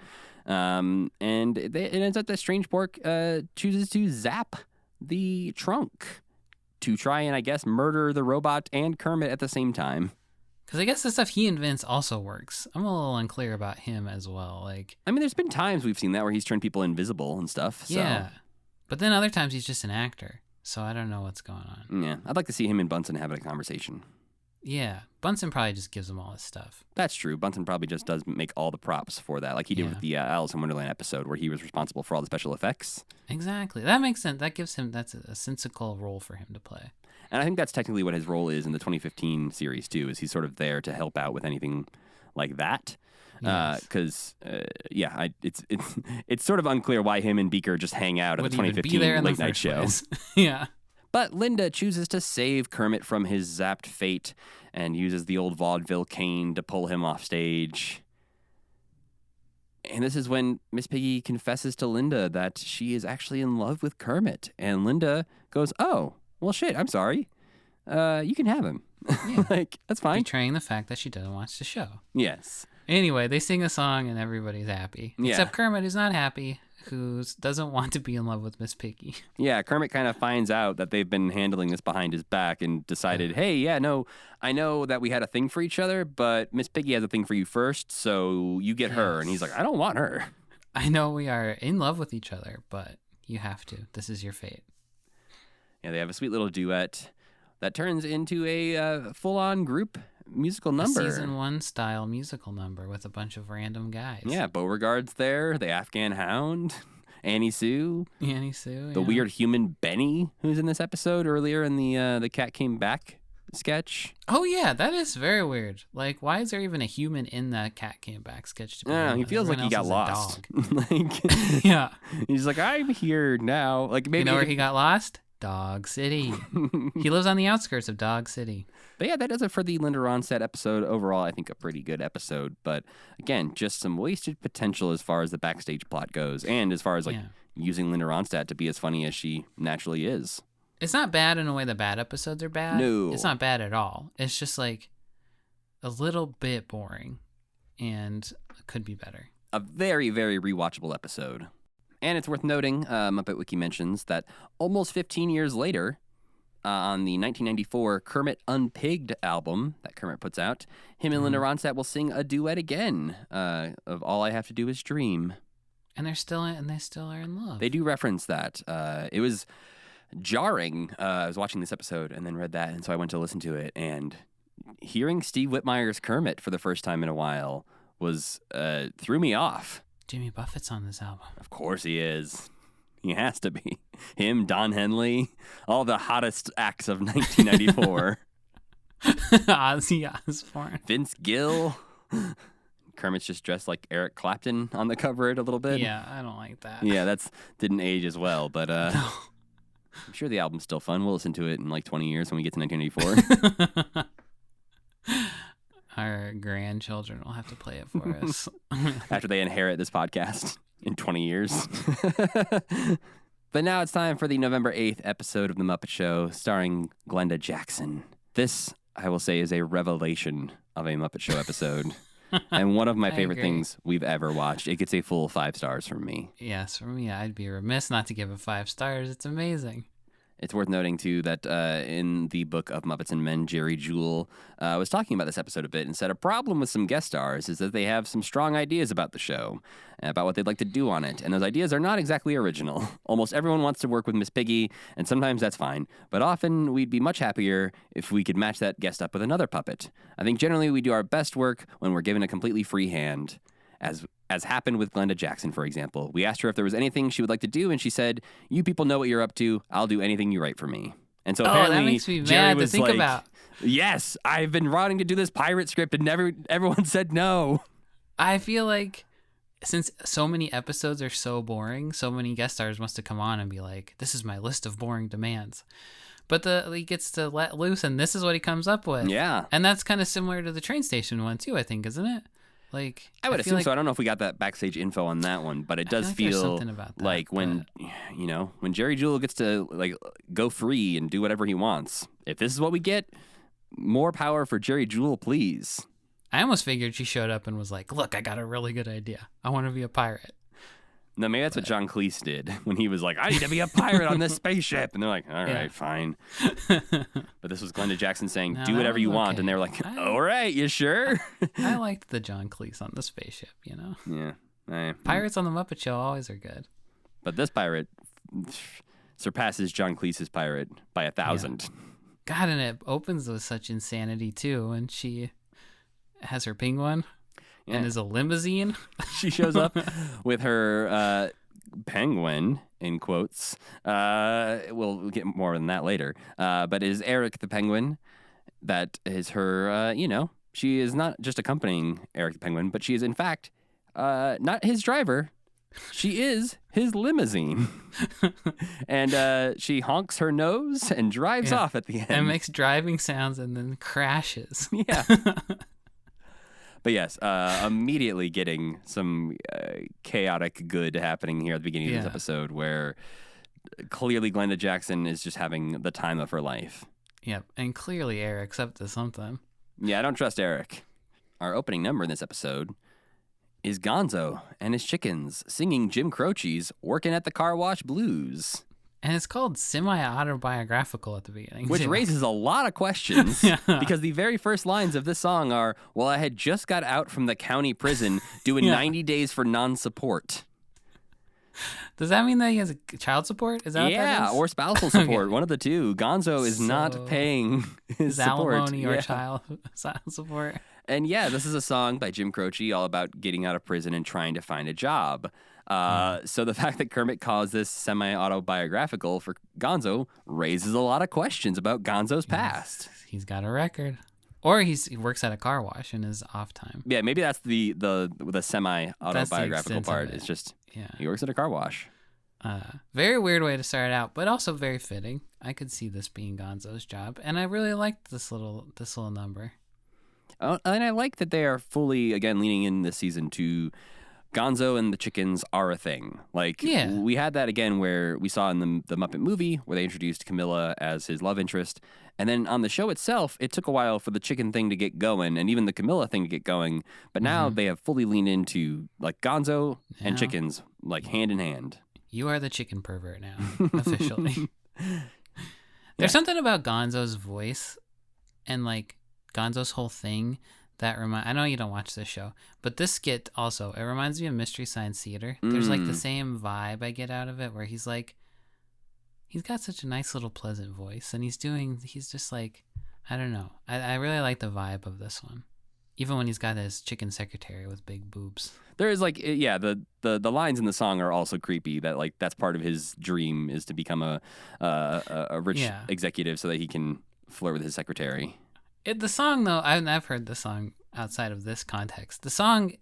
And it ends up that Strange Pork chooses to zap the trunk to try and, I guess, murder the robot and Kermit at the same time. Because I guess the stuff he invents also works. I'm a little unclear about him as well. There's been times we've seen that where he's turned people invisible and stuff. So. Yeah, but then other times he's just an actor. So I don't know what's going on. Yeah, I'd like to see him and Bunsen having a conversation. Yeah, Bunsen probably just gives him all his stuff. That's true. Bunsen probably just does make all the props for that, like he did with the Alice in Wonderland episode where he was responsible for all the special effects. Exactly. That makes sense. That's a sensical role for him to play. And I think that's technically what his role is in the 2015 series, too, is he's sort of there to help out with anything like that. Yes. Because it's sort of unclear why him and Beaker just hang out at the 2015 late night show. Yeah. But Linda chooses to save Kermit from his zapped fate and uses the old vaudeville cane to pull him off stage. And this is when Miss Piggy confesses to Linda that she is actually in love with Kermit. And Linda goes, "Oh, well, shit, I'm sorry. You can have him." Yeah. Like, that's fine. Betraying the fact that she doesn't watch the show. Yes. Anyway, they sing a song and everybody's happy. Yeah. Except Kermit, who's not happy, who doesn't want to be in love with Miss Piggy. Yeah, Kermit kind of finds out that they've been handling this behind his back and decided, hey, yeah, no, I know that we had a thing for each other, but Miss Piggy has a thing for you first, so you get her. And he's like, I don't want her. I know we are in love with each other, but you have to. This is your fate. Yeah, they have a sweet little duet that turns into a full-on group musical number. A season 1 style musical number with a bunch of random guys. Yeah, Beauregard's there, the Afghan Hound, Annie Sue. Annie Sue. The weird human Benny, who's in this episode earlier in the Cat Came Back sketch. Oh, yeah, that is very weird. Like, why is there even a human in that Cat Came Back sketch? To No, he feels like he got lost. Like, yeah. He's like, I'm here now. Like, maybe You know where he got lost? Dog City. He lives on the outskirts of Dog City. But yeah, that does it for the Linda Ronstadt episode. Overall, I think a pretty good episode. But again, just some wasted potential as far as the backstage plot goes, and as far as using Linda Ronstadt to be as funny as she naturally is. It's not bad in a way the bad episodes are bad. No. It's not bad at all. It's just like a little bit boring and could be better. A very, very rewatchable episode. And it's worth noting, Muppet Wiki mentions that almost 15 years later, on the 1994 Kermit Unpigged album that Kermit puts out, him and Linda Ronstadt will sing a duet again of All I Have to Do Is Dream. And they still are in love. They do reference that. It was jarring. I was watching this episode and then read that, and so I went to listen to it. And hearing Steve Whitmire's Kermit for the first time in a while was threw me off. Jimmy Buffett's on this album. Of course he is. He has to be. Him, Don Henley, all the hottest acts of 1994. Ozzy Osbourne. Vince Gill. Kermit's just dressed like Eric Clapton on the cover it a little bit. Yeah, I don't like that. Yeah, that's didn't age as well, but No. I'm sure the album's still fun. We'll listen to it in like 20 years when we get to 1984. Our grandchildren will have to play it for us. After they inherit this podcast in 20 years. But now it's time for the November 8th episode of The Muppet Show, starring Glenda Jackson. This, I will say, is a revelation of a Muppet Show episode. And one of my favorite agree. things we've ever watched. It gets a full 5 stars from me. Yes, for me, I'd be remiss not to give it 5 stars. It's amazing. It's worth noting, too, that in the book of Muppets and Men, Jerry Jewell was talking about this episode a bit and said a problem with some guest stars is that they have some strong ideas about the show, about what they'd like to do on it, and those ideas are not exactly original. Almost everyone wants to work with Miss Piggy, and sometimes that's fine, but often we'd be much happier if we could match that guest up with another puppet. I think generally we do our best work when we're given a completely free hand, as happened with Glenda Jackson, for example. We asked her if there was anything she would like to do, and she said, "You people know what you're up to. I'll do anything you write for me." And so apparently, that makes me Jerry mad to was think like, about. "Yes, I've been wanting to do this pirate script, and everyone said no." I feel like since so many episodes are so boring, so many guest stars must have come on and be like, "This is my list of boring demands." But he gets to let loose, and this is what he comes up with. Yeah. And that's kind of similar to the train station one, too, I think, isn't it? Like, I would feel assume like, so. I don't know if we got that backstage info on that one, but it does like there's feel something about that, like when Jerry Jewell gets to like go free and do whatever he wants. If this is what we get, more power for Jerry Jewell, please. I almost figured she showed up and was like, "Look, I got a really good idea. I want to be a pirate." No, maybe that's what John Cleese did when he was like, "I need to be a pirate on this spaceship," and they're like, "All right, fine." But this was Glenda Jackson saying, No, "Do that whatever was you want," okay. and they were like, "All right, you sure?" I liked the John Cleese on the spaceship, you know? Yeah. Pirates on the Muppet Show always are good. But this pirate surpasses John Cleese's pirate by 1,000. God, and it opens with such insanity, too, and she has her penguin and is a limousine. She shows up with her penguin, in quotes. We'll get more than that later. But it is Eric the penguin that is her, she is not just accompanying Eric the Penguin, but she is in fact not his driver. She is his limousine. And she honks her nose and drives off at the end. And makes driving sounds and then crashes. Yeah. But yes, immediately getting some chaotic good happening here at the beginning of this episode where clearly Glenda Jackson is just having the time of her life. Yep, and clearly Eric's up to something. Yeah, I don't trust Eric. Our opening number in this episode is Gonzo and his chickens singing Jim Croce's Working at the Car Wash Blues. And it's called semi-autobiographical at the beginning. Which raises a lot of questions because the very first lines of this song are, well, I had just got out from the county prison doing 90 days for non-support. Does that mean that he has child support? Is that what that is? Or spousal support. One of the two. Gonzo is not paying his support. Alimony or child support. And yeah, this is a song by Jim Croce all about getting out of prison and trying to find a job. So the fact that Kermit calls this semi-autobiographical for Gonzo raises a lot of questions about Gonzo's past. He's got a record. Or he works at a car wash in his off time. Yeah, maybe that's the semi-autobiographical part. It's just he works at a car wash. Very weird way to start out, but also very fitting. I could see this being Gonzo's job, and I really liked this little number. And I like that they are fully, again, leaning in this season to Gonzo and the chickens are a thing. Like, we had that again where we saw in the Muppet movie where they introduced Camilla as his love interest. And then on the show itself, it took a while for the chicken thing to get going and even the Camilla thing to get going. But now they have fully leaned into, like, Gonzo and chickens, like, hand in hand. You are the chicken pervert now, officially. There's something about Gonzo's voice and, like, Gonzo's whole thing that I know you don't watch this show, but this skit also, it reminds me of Mystery Science Theater. There's like the same vibe I get out of it where he's like, he's got such a nice little pleasant voice and he's just like, I don't know. I really like the vibe of this one. Even when he's got his chicken secretary with big boobs. There is like, the lines in the song are also creepy. That like that's part of his dream is to become a rich executive so that he can flirt with his secretary. The song, though, I've heard the song outside of this context. The song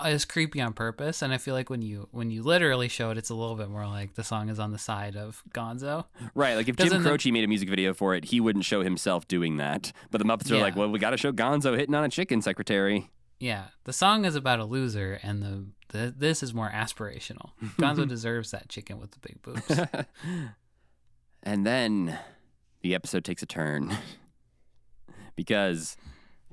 is creepy on purpose, and I feel like when you literally show it, it's a little bit more like the song is on the side of Gonzo. Right, like if Jim Croce made a music video for it, he wouldn't show himself doing that. But the Muppets are like, well, we got to show Gonzo hitting on a chicken secretary. Yeah, the song is about a loser, and this is more aspirational. Gonzo deserves that chicken with the big boobs. And then the episode takes a turn because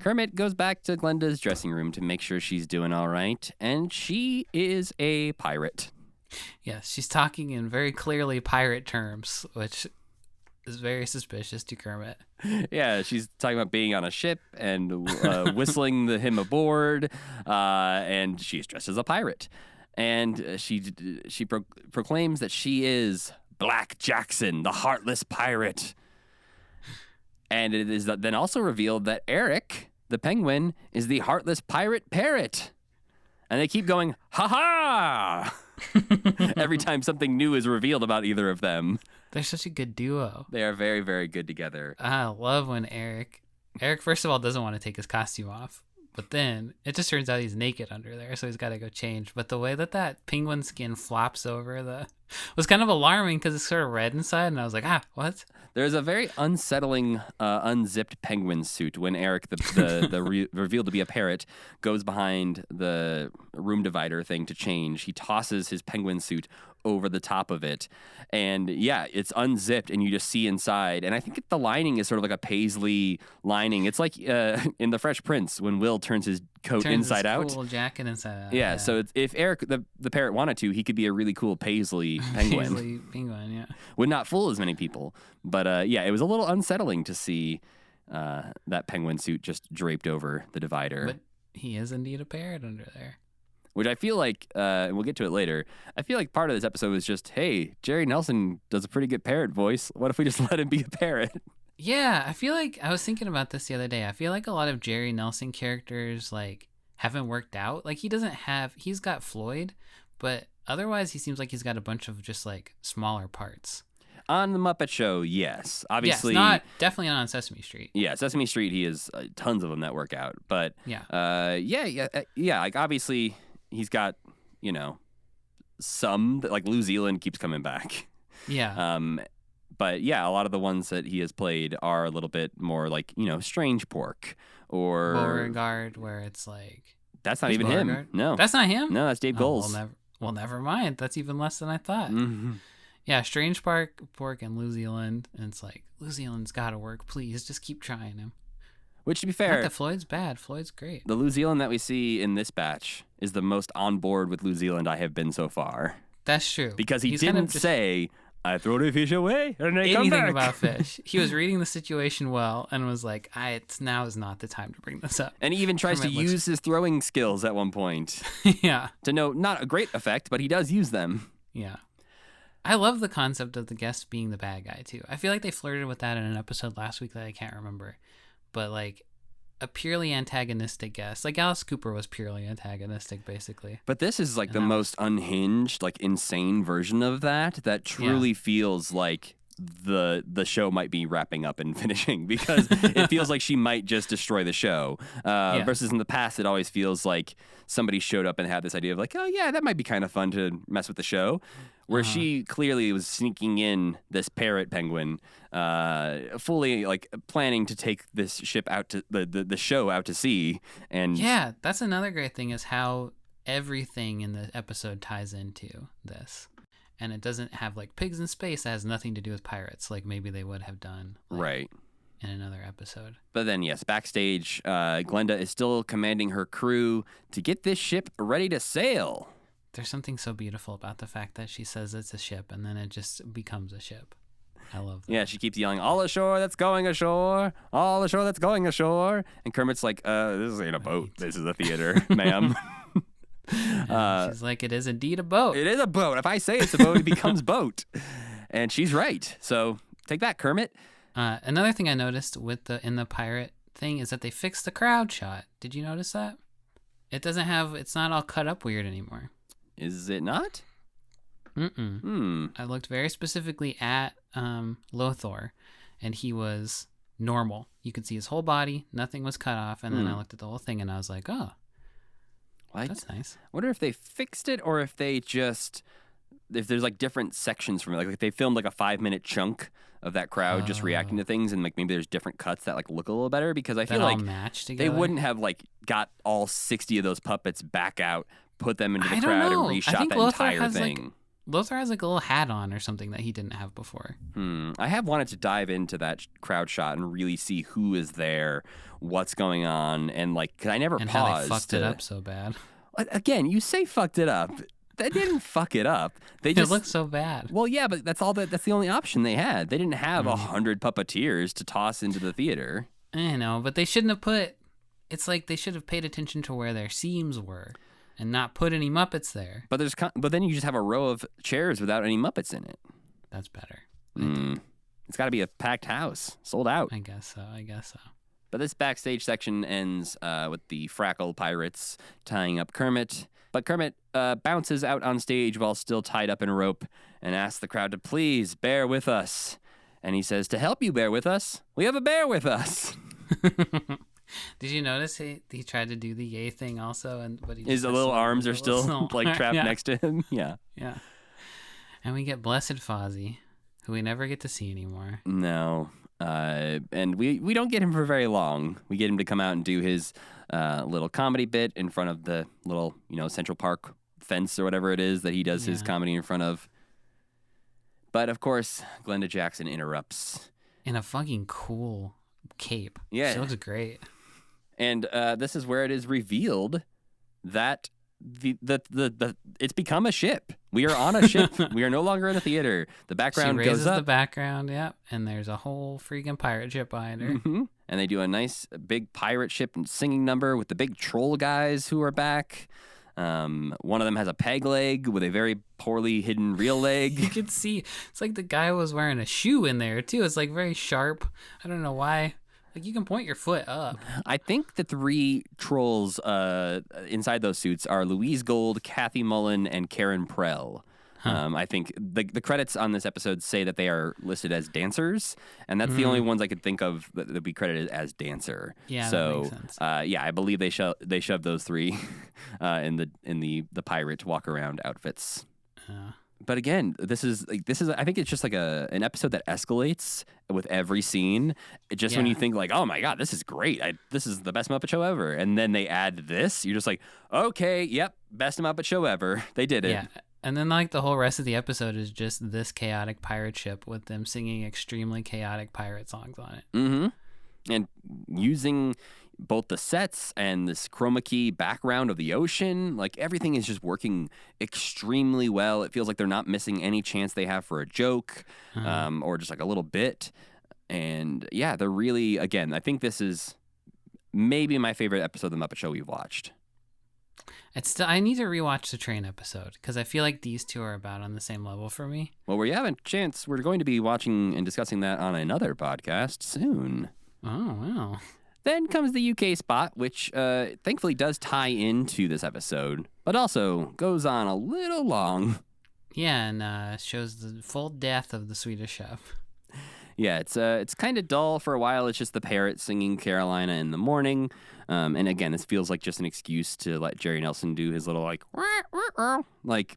Kermit goes back to Glenda's dressing room to make sure she's doing all right, and she is a pirate. Yes, she's talking in very clearly pirate terms, which is very suspicious to Kermit. Yeah, she's talking about being on a ship and whistling the hymn aboard, and she's dressed as a pirate. And she proclaims that she is Black Jackson, the heartless pirate. And it is then also revealed that Eric, the penguin, is the heartless pirate parrot. And they keep going, ha-ha! Every time something new is revealed about either of them. They're such a good duo. They are very, very good together. I love when Eric, first of all, doesn't want to take his costume off. But then it just turns out he's naked under there, so he's got to go change. But the way that penguin skin flops over was kind of alarming because it's sort of red inside, and I was like, what? There's a very unsettling unzipped penguin suit when Eric, the revealed to be a parrot, goes behind the room divider thing to change. He tosses his penguin suit over the top of it. And yeah, it's unzipped and you just see inside. And I think the lining is sort of like a paisley lining. It's like in The Fresh Prince when Will turns his coat inside out. Cool jacket inside out. Yeah, so if Eric, the parrot, wanted to, he could be a really cool paisley penguin. Paisley penguin, yeah. Would not fool as many people. But yeah, it was a little unsettling to see that penguin suit just draped over the divider. But he is indeed a parrot under there. Which I feel like, and we'll get to it later, I feel like part of this episode was just, hey, Jerry Nelson does a pretty good parrot voice. What if we just let him be a parrot? Yeah, I feel like, I was thinking about this the other day. I feel like a lot of Jerry Nelson characters, like, haven't worked out. Like, he's got Floyd, but otherwise he seems like he's got a bunch of just, like, smaller parts. On the Muppet Show, yes. Obviously, yes, definitely not on Sesame Street. Yeah, Sesame Street, he has tons of them that work out. But yeah. Like obviously, he's got some like New Zealand keeps coming back. Yeah. But yeah, a lot of the ones that he has played are a little bit more like Strange Pork or Beauregard, where it's like that's not even him. No, that's not him. No, that's Dave Goelz. Well, never mind. That's even less than I thought. Mm-hmm. Yeah, Strange Pork and New Zealand, and it's like New Zealand's got to work. Please, just keep trying him. Which, to be fair, not that Floyd's bad. Floyd's great. The New Zealand that we see in this batch is the most on board with New Zealand I have been so far. That's true. Because he didn't say, I throw the fish away and they come back. Anything about fish. He was reading the situation well and was like, now is not the time to bring this up. And he even tries to use his throwing skills at one point. Yeah. To not a great effect, but he does use them. Yeah. I love the concept of the guest being the bad guy, too. I feel like they flirted with that in an episode last week that I can't remember. But, like, a purely antagonistic guest. Like, Alice Cooper was purely antagonistic, basically. But this is, like, the most unhinged, like, insane version of that truly feels like the show might be wrapping up and finishing, because it feels like she might just destroy the show. Versus in the past, it always feels like somebody showed up and had this idea of like, oh yeah, that might be kind of fun to mess with the show. Where she clearly was sneaking in this parrot penguin, fully like planning to take this ship out to the show out to sea. And yeah, that's another great thing is how everything in the episode ties into this. And it doesn't have like pigs in space that has nothing to do with pirates, like maybe they would have done right in another episode. But then, yes, backstage, Glenda is still commanding her crew to get this ship ready to sail. There's something so beautiful about the fact that she says it's a ship and then it just becomes a ship. I love that. Yeah, she keeps yelling, all ashore that's going ashore, all ashore that's going ashore. And Kermit's like, this ain't a boat. This is a theater, ma'am. She's like, it is indeed a boat. It is a boat. If I say it's a boat, it becomes boat. And she's right. So take that, Kermit. Another thing I noticed in the pirate thing is that they fixed the crowd shot. Did you notice that? It's not all cut up weird anymore. Is it not? I looked very specifically at Lothar, and he was normal. You could see his whole body. Nothing was cut off. And then I looked at the whole thing, and I was like, oh. That's nice. I wonder if they fixed it or if they if there's like different sections from it. Like they filmed like a 5-minute chunk of that crowd just reacting to things, and like maybe there's different cuts that like look a little better, because I feel like they wouldn't have like got all 60 of those puppets back out, put them into the crowd and reshot that entire thing. Lothar has like a little hat on or something that he didn't have before. I have wanted to dive into that crowd shot and really see who is there, what's going on, and like, cause I never paused. How they fucked it up so bad. Again, you say fucked it up. They didn't fuck it up. They just it looked so bad. Well, yeah, but that's the only option they had. They didn't have 100 puppeteers to toss into the theater. I know, but they shouldn't have it's like they should have paid attention to where their seams were and not put any Muppets there. But then you just have a row of chairs without any Muppets in it. That's better. It's got to be a packed house, sold out. I guess so. But this backstage section ends with the Frackle Pirates tying up Kermit. But Kermit bounces out on stage while still tied up in a rope and asks the crowd to please bear with us. And he says, to help you bear with us, we have a bear with us. Did you notice he tried to do the yay thing also? But his little arms are still like trapped next to him. Yeah. Yeah. And we get Blessed Fozzie, who we never get to see anymore. No. And we don't get him for very long. We get him to come out and do his little comedy bit in front of the little, Central Park fence or whatever it is that he does his comedy in front of. But of course, Glenda Jackson interrupts. In a fucking cool cape. Yeah. She looks great. And this is where it is revealed that it's become a ship. We are on a ship. We are no longer in a theater. The background goes up. She raises the background, yep. And there's a whole freaking pirate ship behind her. Mm-hmm. And they do a nice big pirate ship singing number with the big troll guys who are back. One of them has a peg leg with a very poorly hidden real leg. You can see it's like the guy was wearing a shoe in there too. It's like very sharp. I don't know why. Like you can point your foot up. I think the 3 trolls inside those suits are Louise Gold, Kathy Mullen, and Karen Prell. I think the credits on this episode say that they are listed as dancers, and that's the only ones I could think of that would be credited as dancer. Yeah, so that makes sense. I believe they shoved those three in the pirate walk around outfits. But again, this is I think it's just like an episode that escalates with every scene. When you think like, oh my god, this is great. This is the best Muppet Show ever. And then they add this, you're just like, okay, yep, best Muppet Show ever. They did it. Yeah. And then like the whole rest of the episode is just this chaotic pirate ship with them singing extremely chaotic pirate songs on it. Mm-hmm. And using both the sets and this chroma key background of the ocean, like everything is just working extremely well. It feels like they're not missing any chance they have for a joke or just like a little bit. And yeah, they're really, again, I think this is maybe my favorite episode of The Muppet Show we've watched. I need to rewatch the train episode because I feel like these two are about on the same level for me. Well, we have a chance. We're going to be watching and discussing that on another podcast soon. Oh, wow. Then comes the UK spot, which thankfully does tie into this episode, but also goes on a little long. Yeah, and shows the full death of the Swedish chef. Yeah, it's kind of dull for a while. It's just the parrot singing Carolina in the morning. And again, this feels like just an excuse to let Jerry Nelson do his little like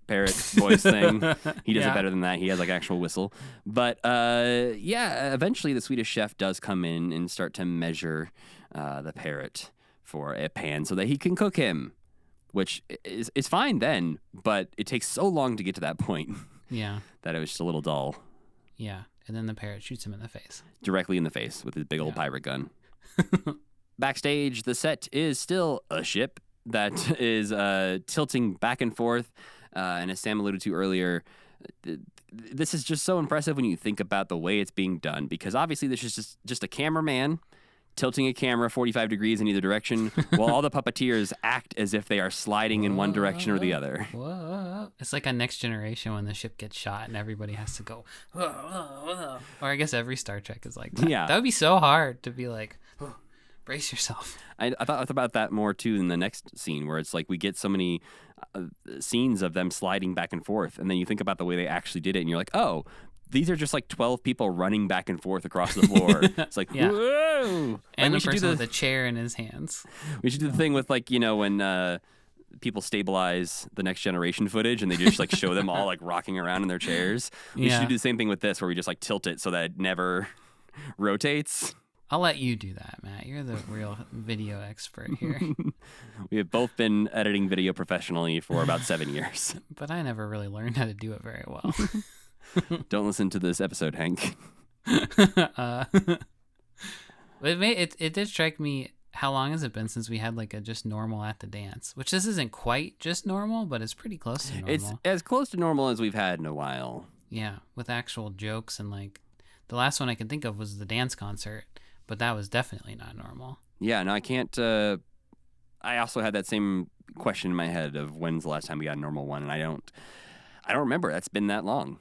parrot voice thing. He does it better than that. He has like actual whistle. But eventually the Swedish chef does come in and start to measure the parrot for a pan so that he can cook him, which is fine then, but it takes so long to get to that point. Yeah. That it was just a little dull. Yeah. And then the parrot shoots him in the face. Directly in the face with his big old pirate gun. Backstage, the set is still a ship that is tilting back and forth. And as Sam alluded to earlier, this is just so impressive when you think about the way it's being done. Because obviously this is just a cameraman tilting a camera 45 degrees in either direction while all the puppeteers act as if they are sliding in one direction or the other. Whoa. It's like a Next Generation when the ship gets shot and everybody has to go, whoa, whoa, whoa. Or I guess every Star Trek is like that. Yeah. That would be so hard to be like, oh, brace yourself. I thought about that more too in the next scene where it's like we get so many scenes of them sliding back and forth, and then you think about the way they actually did it and you're like, oh, these are just like 12 people running back and forth across the floor. It's like, whoa! And like the person with a chair in his hands. We should do the thing with like, when people stabilize the Next Generation footage and they just like show them all like rocking around in their chairs. We should do the same thing with this where we just like tilt it so that it never rotates. I'll let you do that, Matt. You're the real video expert here. We have both been editing video professionally for about 7 years. But I never really learned how to do it very well. Don't listen to this episode, Hank. It did strike me, how long has it been since we had like a just normal at the dance? Which this isn't quite just normal, but it's pretty close to normal. It's as close to normal as we've had in a while. Yeah, with actual jokes and like the last one I can think of was the dance concert, but that was definitely not normal. Yeah, no, I can't. I also had that same question in my head of when's the last time we got a normal one, and I don't remember. That's been that long.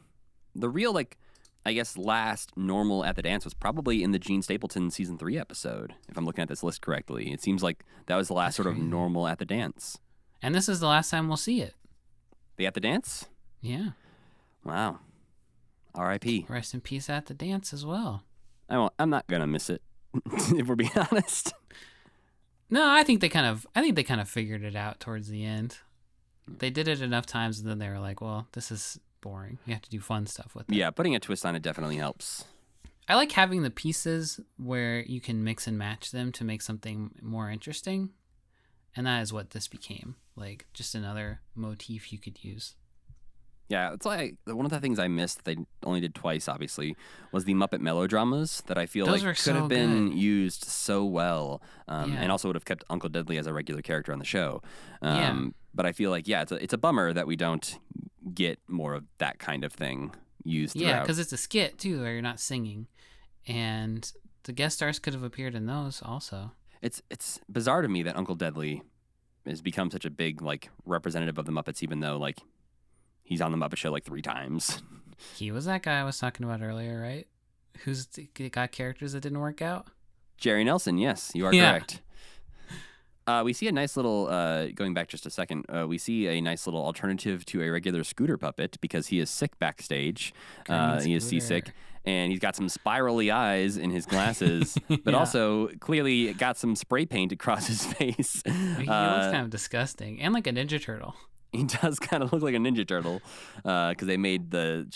The real, like, I guess last normal at the dance was probably in the Gene Stapleton season 3 episode, if I'm looking at this list correctly. It seems like that was the last sort of normal at the dance. And this is the last time we'll see it. The at the dance? Yeah. Wow. R.I.P. Rest in peace at the dance as well. I'm not gonna miss it, if we're being honest. No, I think they kind of figured it out towards the end. They did it enough times, and then they were like, well, this is boring. You have to do fun stuff with it. Yeah, putting a twist on it definitely helps. I like having the pieces where you can mix and match them to make something more interesting. And that is what this became. Like, just another motif you could use. Yeah, it's like one of the things I missed that they only did twice, obviously, was the Muppet melodramas that I feel Those like were could so have been good. used so well, and also would have kept Uncle Deadly as a regular character on the show. But I feel like, it's a bummer that we don't get more of that kind of thing used throughout. Yeah, because it's a skit, too, where you're not singing. And the guest stars could have appeared in those also. It's bizarre to me that Uncle Deadly has become such a big, like, representative of the Muppets, even though, like, he's on the Muppet Show like 3 times. He was that guy I was talking about earlier, right? Who's got characters that didn't work out? Jerry Nelson, yes, you are correct. We see a nice little, going back just a second, we see a nice little alternative to a regular Scooter puppet because he is sick backstage. He is seasick. And he's got some spirally eyes in his glasses, but also clearly got some spray paint across his face. He looks kind of disgusting and like a Ninja Turtle. He does kind of look like a Ninja Turtle because they made the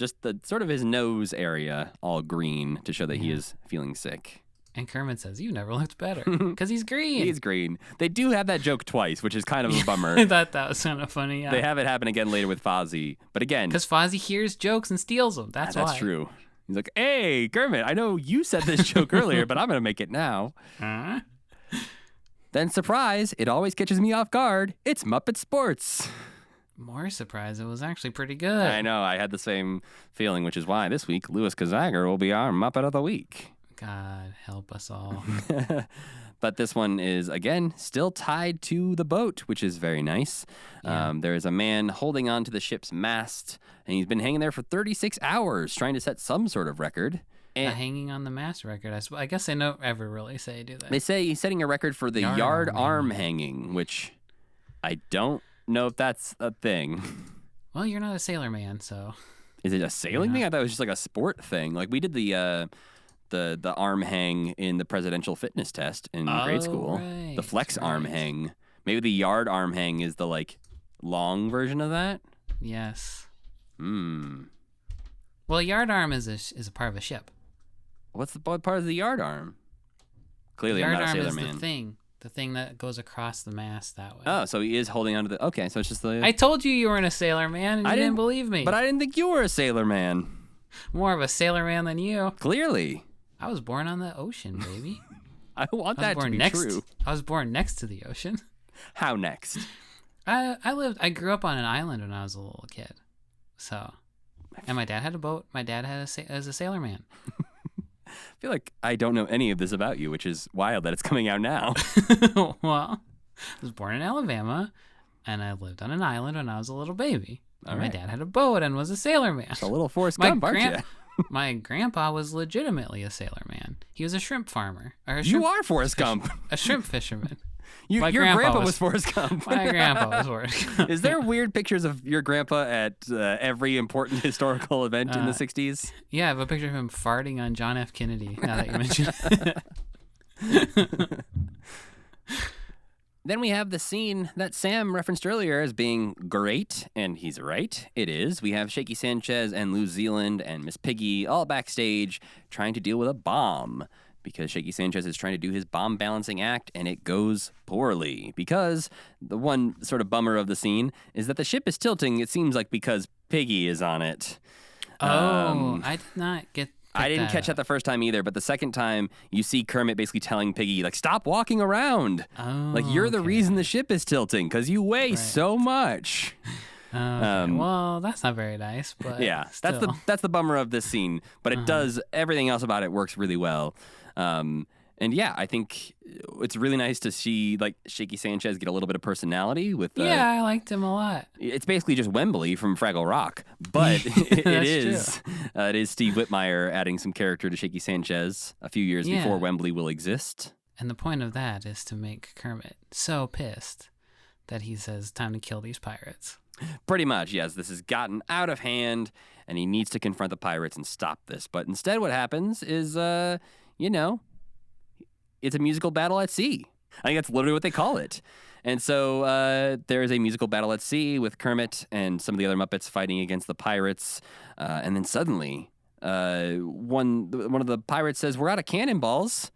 sort of his nose area all green to show that he is feeling sick. And Kermit says, "You never looked better," because he's green. He's green. They do have that joke twice, which is kind of a bummer. I thought that was kind of funny. Yeah. They have it happen again later with Fozzie, but again, because Fozzie hears jokes and steals them. That's why. That's true. He's like, "Hey, Kermit, I know you said this joke earlier, but I'm gonna make it now." Then surprise! It always catches me off guard. It's Muppet Sports. More surprise, it was actually pretty good. I know. I had the same feeling, which is why this week Louis Kazager will be our Muppet of the Week. God help us all. But this one is, again, still tied to the boat, which is very nice. Yeah. There is a man holding on to the ship's mast, and he's been hanging there for 36 hours trying to set some sort of record. And hanging on the mast record. I guess they don't ever really say, do they? They say he's setting a record for the yard arm hanging, which I don't know if that's a thing. Well, you're not a sailor man, so. Is it a sailing thing? I thought it was just like a sport thing. Like we did the arm hang in the presidential fitness test in grade school. Right, the flex arm hang. Maybe the yard arm hang is the like long version of that. Yes. Well, a yard arm is a part of a ship. What's the part of the yard arm? Clearly, I'm not a sailor man. Yard arm is the thing that goes across the mast that way. Oh, so he is holding onto the. Okay, so it's just the. I told you weren't a sailor man, and you didn't believe me. But I didn't think you were a sailor man. More of a sailor man than you. Clearly. I was born on the ocean, baby. I want that to be true. I was born next to the ocean. How next? I grew up on an island when I was a little kid. So, and my dad had a boat. My dad was a sailor man. I feel like I don't know any of this about you, which is wild that it's coming out now. Well, I was born in Alabama, and I lived on an island when I was a little baby. My dad had a boat and was a sailor man. It's a little Forrest Gump, aren't you? My grandpa was legitimately a sailor man. He was a shrimp farmer. You are Forrest Gump. A shrimp fisherman. Your grandpa was Forrest Gump. My grandpa was Forrest Gump. Is there weird pictures of your grandpa at every important historical event in the 60s? Yeah, I have a picture of him farting on John F. Kennedy, now that you mention it. Then we have the scene that Sam referenced earlier as being great, and he's right, it is. We have Shaky Sanchez and New Zealand and Miss Piggy all backstage trying to deal with a bomb because Shaky Sanchez is trying to do his bomb balancing act, and it goes poorly because the one sort of bummer of the scene is that the ship is tilting, it seems like, because Piggy is on it. I did not get I didn't catch that the first time either, but the second time you see Kermit basically telling Piggy, like, stop walking around. Like, you're the reason the ship is tilting because you weigh so much. Well, that's not very nice, but yeah, still. that's the bummer of this scene, but it does, everything else about it works really well. And yeah, I think it's really nice to see like Shaky Sanchez get a little bit of personality with. Yeah, I liked him a lot. It's basically just Wembley from Fraggle Rock, but it is Steve Whitmire adding some character to Shaky Sanchez a few years before Wembley will exist. And the point of that is to make Kermit so pissed that he says, "Time to kill these pirates." Pretty much, yes. This has gotten out of hand, and he needs to confront the pirates and stop this. But instead, what happens is, it's a musical battle at sea. I think that's literally what they call it. And so there is a musical battle at sea with Kermit and some of the other Muppets fighting against the pirates. And then suddenly, one of the pirates says, "We're out of cannonballs."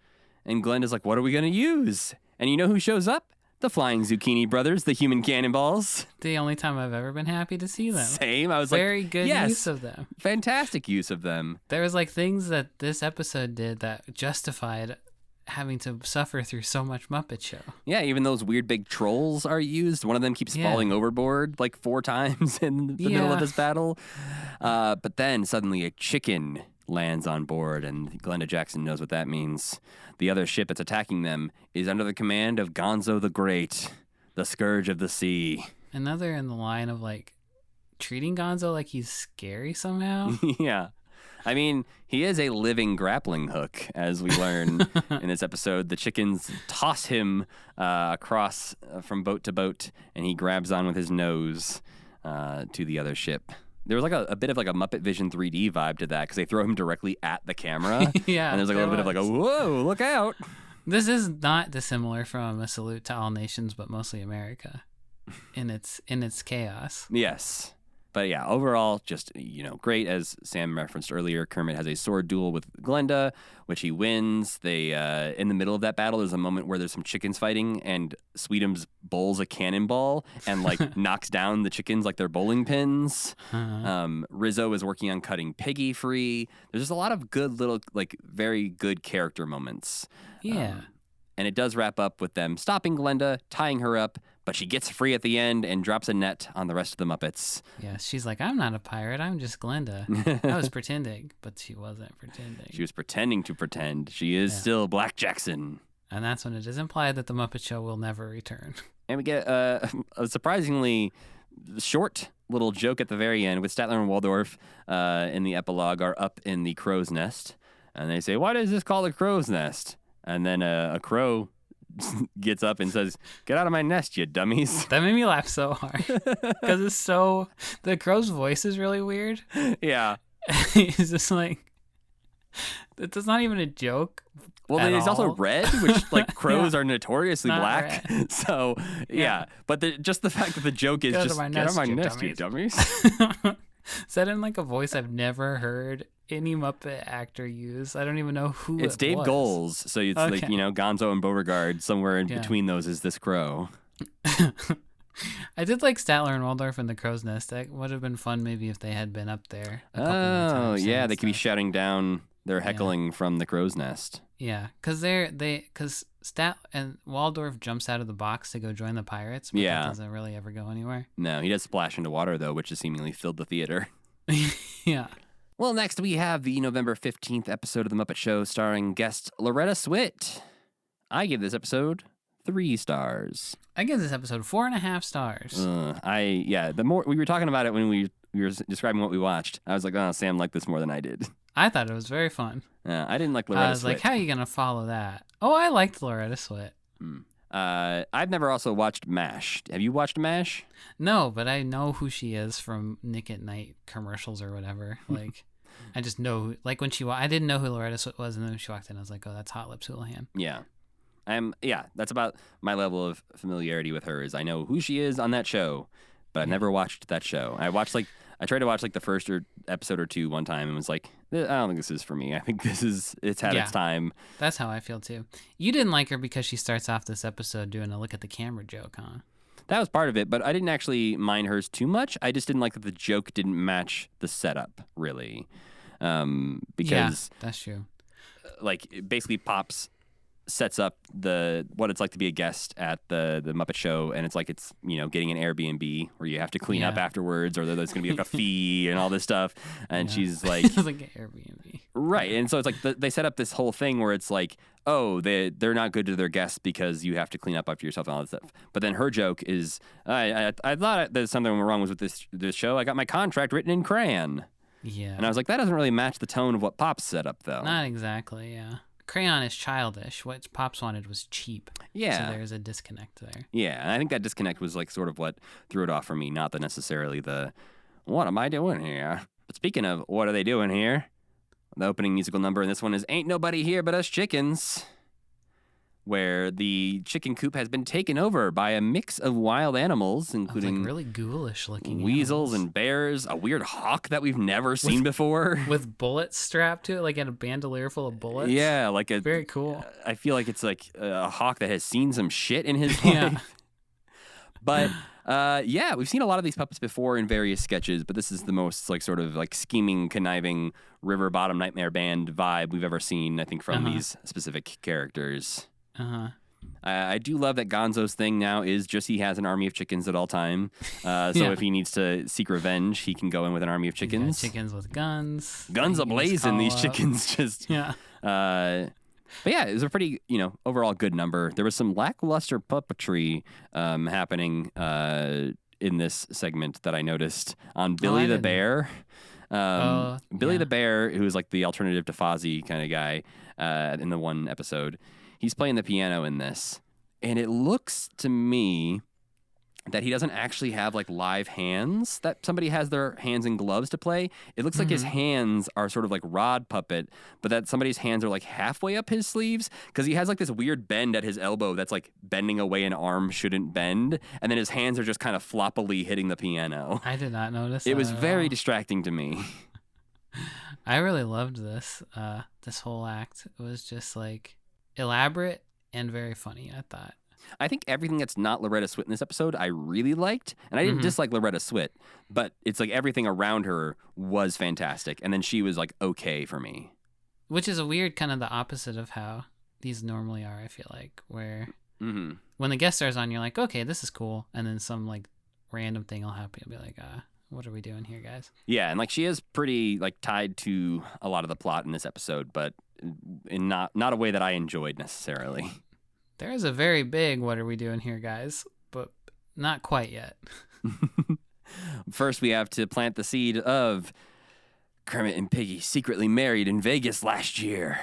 And Glenda's like, "What are we going to use?" And you know who shows up? The Flying Zucchini Brothers, the human cannonballs. The only time I've ever been happy to see them. Same. I was very good use of them. Fantastic use of them. There was like things that this episode did that justified having to suffer through so much Muppet Show. Yeah, even those weird big trolls are used. One of them keeps falling overboard like 4 times in the middle of this battle. But then suddenly a chicken lands on board, and Glenda Jackson knows what that means. The other ship that's attacking them is under the command of Gonzo the Great, the Scourge of the Sea. Another in the line of like treating Gonzo like he's scary somehow. Yeah. I mean, he is a living grappling hook, as we learn in this episode. The chickens toss him across from boat to boat, and he grabs on with his nose to the other ship. There was like a bit of like a Muppet Vision 3D vibe to that because they throw him directly at the camera. Yeah, and there's like a little bit of like a whoa, look out. This is not dissimilar from A Salute to All Nations, but mostly America, in its chaos. Yes. But yeah, overall, just, great. As Sam referenced earlier, Kermit has a sword duel with Glenda, which he wins. They, in the middle of that battle, there's a moment where there's some chickens fighting, and Sweetums bowls a cannonball and, knocks down the chickens like they're bowling pins. Rizzo is working on cutting Piggy free. There's just a lot of good little, very good character moments. Yeah. And it does wrap up with them stopping Glenda, tying her up, but she gets free at the end and drops a net on the rest of the Muppets. Yeah, she's like, I'm not a pirate, I'm just Glenda. I was pretending, but she wasn't pretending. She was pretending to pretend. She is still Black Jackson. And that's when it is implied that the Muppet Show will never return. And we get a surprisingly short little joke at the very end with Statler and Waldorf in the epilogue are up in the crow's nest. And they say, why is this called a crow's nest? And then a crow gets up and says, get out of my nest, you dummies. That made me laugh so hard. Because it's so... The crow's voice is really weird. Yeah. He's just like... It's not even a joke. Well, then he's also red, which, crows are notoriously Not black. red. So, yeah. But just the fact that the joke is Get just, out of my get out of my nest, nest, you you dummies. Said in a voice I've never heard any Muppet actor use. I don't even know who It's Dave was. Goelz, so it's Gonzo and Beauregard. Somewhere in between those is this crow. I did like Statler and Waldorf and the Crow's Nest. That would have been fun maybe if they had been up there. A couple more times yeah, they could be stuff. shouting down their heckling from the crow's nest. Yeah, because Stat and Waldorf jumps out of the box to go join the pirates, but that doesn't really ever go anywhere. No, he does splash into water though, which has seemingly filled the theater. Yeah. Well, next we have the November 15th episode of The Muppet Show starring guest Loretta Swit. I give this episode 3 stars. I give this episode 4.5 stars. The more we were talking about it when we were describing what we watched, I was like, oh, Sam liked this more than I did. I thought it was very fun. I didn't like Loretta Swit. I was like, how are you going to follow that? Oh, I liked Loretta Swit. I've never also watched MASH. Have you watched MASH? No, but I know who she is from Nick at Night commercials or whatever. I just know, when I didn't know who Loretta Swit was, and then when she walked in, I was like, oh, that's Hot Lips Houlihan. Yeah. That's about my level of familiarity with her is I know who she is on that show, but I've never watched that show. I tried to watch the first episode or 2 one time and was like, I don't think this is for me. I think it's had its time. That's how I feel too. You didn't like her because she starts off this episode doing a look at the camera joke, huh? That was part of it, but I didn't actually mind hers too much. I just didn't like that the joke didn't match the setup, really. Because that's true. Basically Pops sets up what it's like to be a guest at the Muppet Show, and it's getting an Airbnb where you have to clean up afterwards, or there's going to be a fee and all this stuff. And she's like, it's like an Airbnb, right? And so it's they set up this whole thing where it's oh, they're not good to their guests because you have to clean up after yourself and all that stuff. But then her joke is, I thought there's something wrong with this show. I got my contract written in crayon. Yeah. And I was like, that doesn't really match the tone of what Pops set up, though. Not exactly, yeah. Crayon is childish. What Pops wanted was cheap. Yeah. So there's a disconnect there. Yeah, and I think that disconnect was sort of what threw it off for me, not necessarily what am I doing here? But speaking of what are they doing here, the opening musical number in this one is Ain't Nobody Here But Us Chickens, where the chicken coop has been taken over by a mix of wild animals, including really ghoulish looking weasels animals. and bears, a weird hawk that we've never seen before. With bullets strapped to it, in a bandolier full of bullets. Yeah, very cool. I feel like it's a hawk that has seen some shit in his life. But we've seen a lot of these puppets before in various sketches, but this is the most sort of scheming, conniving river bottom nightmare band vibe we've ever seen, I think, from these specific characters. I do love that Gonzo's thing now is just he has an army of chickens at all time. If he needs to seek revenge, he can go in with an army of chickens. Chickens with guns. Guns ablazing, these chickens just... Yeah. But yeah, it was a pretty, overall good number. There was some lackluster puppetry happening in this segment that I noticed on Billy the Bear. Billy yeah. the Bear, who is like the alternative to Fozzie kind of guy in the one episode, he's playing the piano in this. And it looks to me that he doesn't actually have like live hands, that somebody has their hands in gloves to play. It looks like his hands are sort of like rod puppet, but that somebody's hands are like halfway up his sleeves because he has like this weird bend at his elbow that's like bending away an arm shouldn't bend. And then his hands are just kind of floppily hitting the piano. I did not notice It that was at very all. distracting to me. I really loved this this whole act. It was just like elaborate and very funny, I thought. I think everything that's not Loretta Swit in this episode, I really liked. And I didn't dislike Loretta Swit, but it's like everything around her was fantastic. And then she was like okay for me. Which is a weird kind of the opposite of how these normally are, I feel like, where when the guest star's on, you're like, okay, this is cool. And then some like random thing will happen. You'll be like, what are we doing here, guys? Yeah, and like she is pretty like tied to a lot of the plot in this episode, but in not a way that I enjoyed necessarily. There is a very big what are we doing here, guys, but not quite yet. First, we have to plant the seed of Kermit and Piggy secretly married in Vegas last year.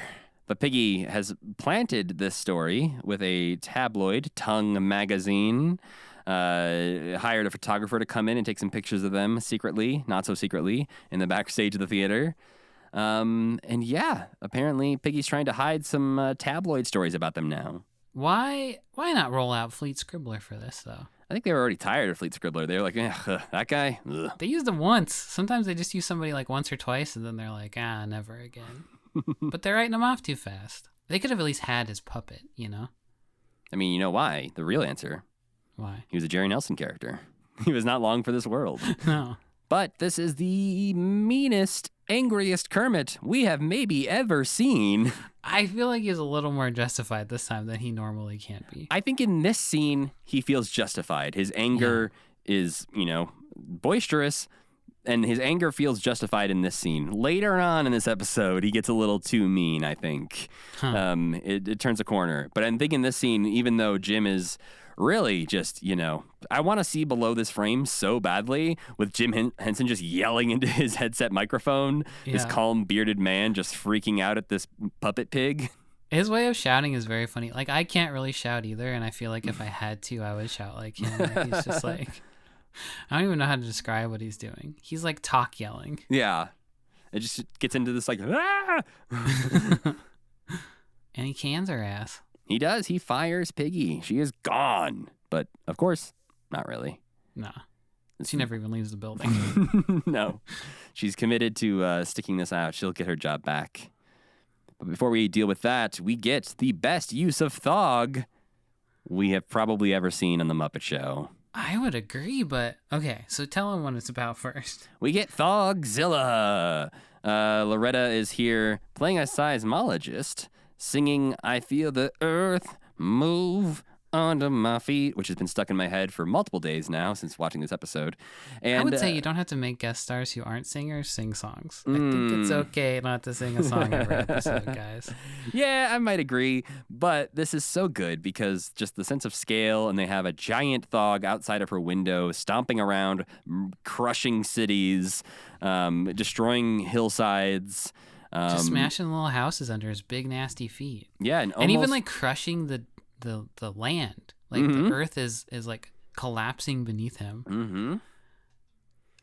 But Piggy has planted this story with a tabloid, Tongue magazine, hired a photographer to come in and take some pictures of them secretly, not so secretly, in the backstage of the theater. And yeah, apparently Piggy's trying to hide some tabloid stories about them now. Why not roll out Fleet Scribbler for this, though? I think they were already tired of Fleet Scribbler. They were like, that guy? Ugh. They used him once. Sometimes they just use somebody like once or twice, and then they're like, never again. But they're writing him off too fast. They could have at least had his puppet, you know? I mean, you know why? The real answer. Why? He was a Jerry Nelson character. He was not long for this world. No. But this is the meanest, angriest Kermit we have maybe ever seen. I feel like he's a little more justified this time than he normally can be. I think in this scene, he feels justified. His anger is, boisterous, and his anger feels justified in this scene. Later on in this episode, he gets a little too mean, I think. It turns a corner. But I'm thinking this scene, even though Jim is really just, I want to see below this frame so badly with Jim Henson just yelling into his headset microphone, this calm bearded man just freaking out at this puppet pig. His way of shouting is very funny. Like, I can't really shout either, and I feel like if I had to, I would shout like him. Like, he's just like, I don't even know how to describe what he's doing. He's like talk yelling. Yeah. It just gets into this like, ah! And he cans her ass. He does. He fires Piggy. She is gone. But, of course, not really. Nah. She never even leaves the building. No. She's committed to sticking this out. She'll get her job back. But before we deal with that, we get the best use of Thog we have probably ever seen on The Muppet Show. I would agree, but okay, so tell him what it's about first. We get Thogzilla. Loretta is here playing a seismologist, singing I Feel the Earth Move Under My Feet, which has been stuck in my head for multiple days now since watching this episode. And I would say you don't have to make guest stars who aren't singers sing songs. I think it's okay not to sing a song every episode, guys. Yeah, I might agree, but this is so good because just the sense of scale, and they have a giant Thog outside of her window, stomping around, crushing cities, destroying hillsides. Just smashing little houses under his big nasty feet. Yeah, and even like crushing the land. Like the earth is like collapsing beneath him. Mm-hmm.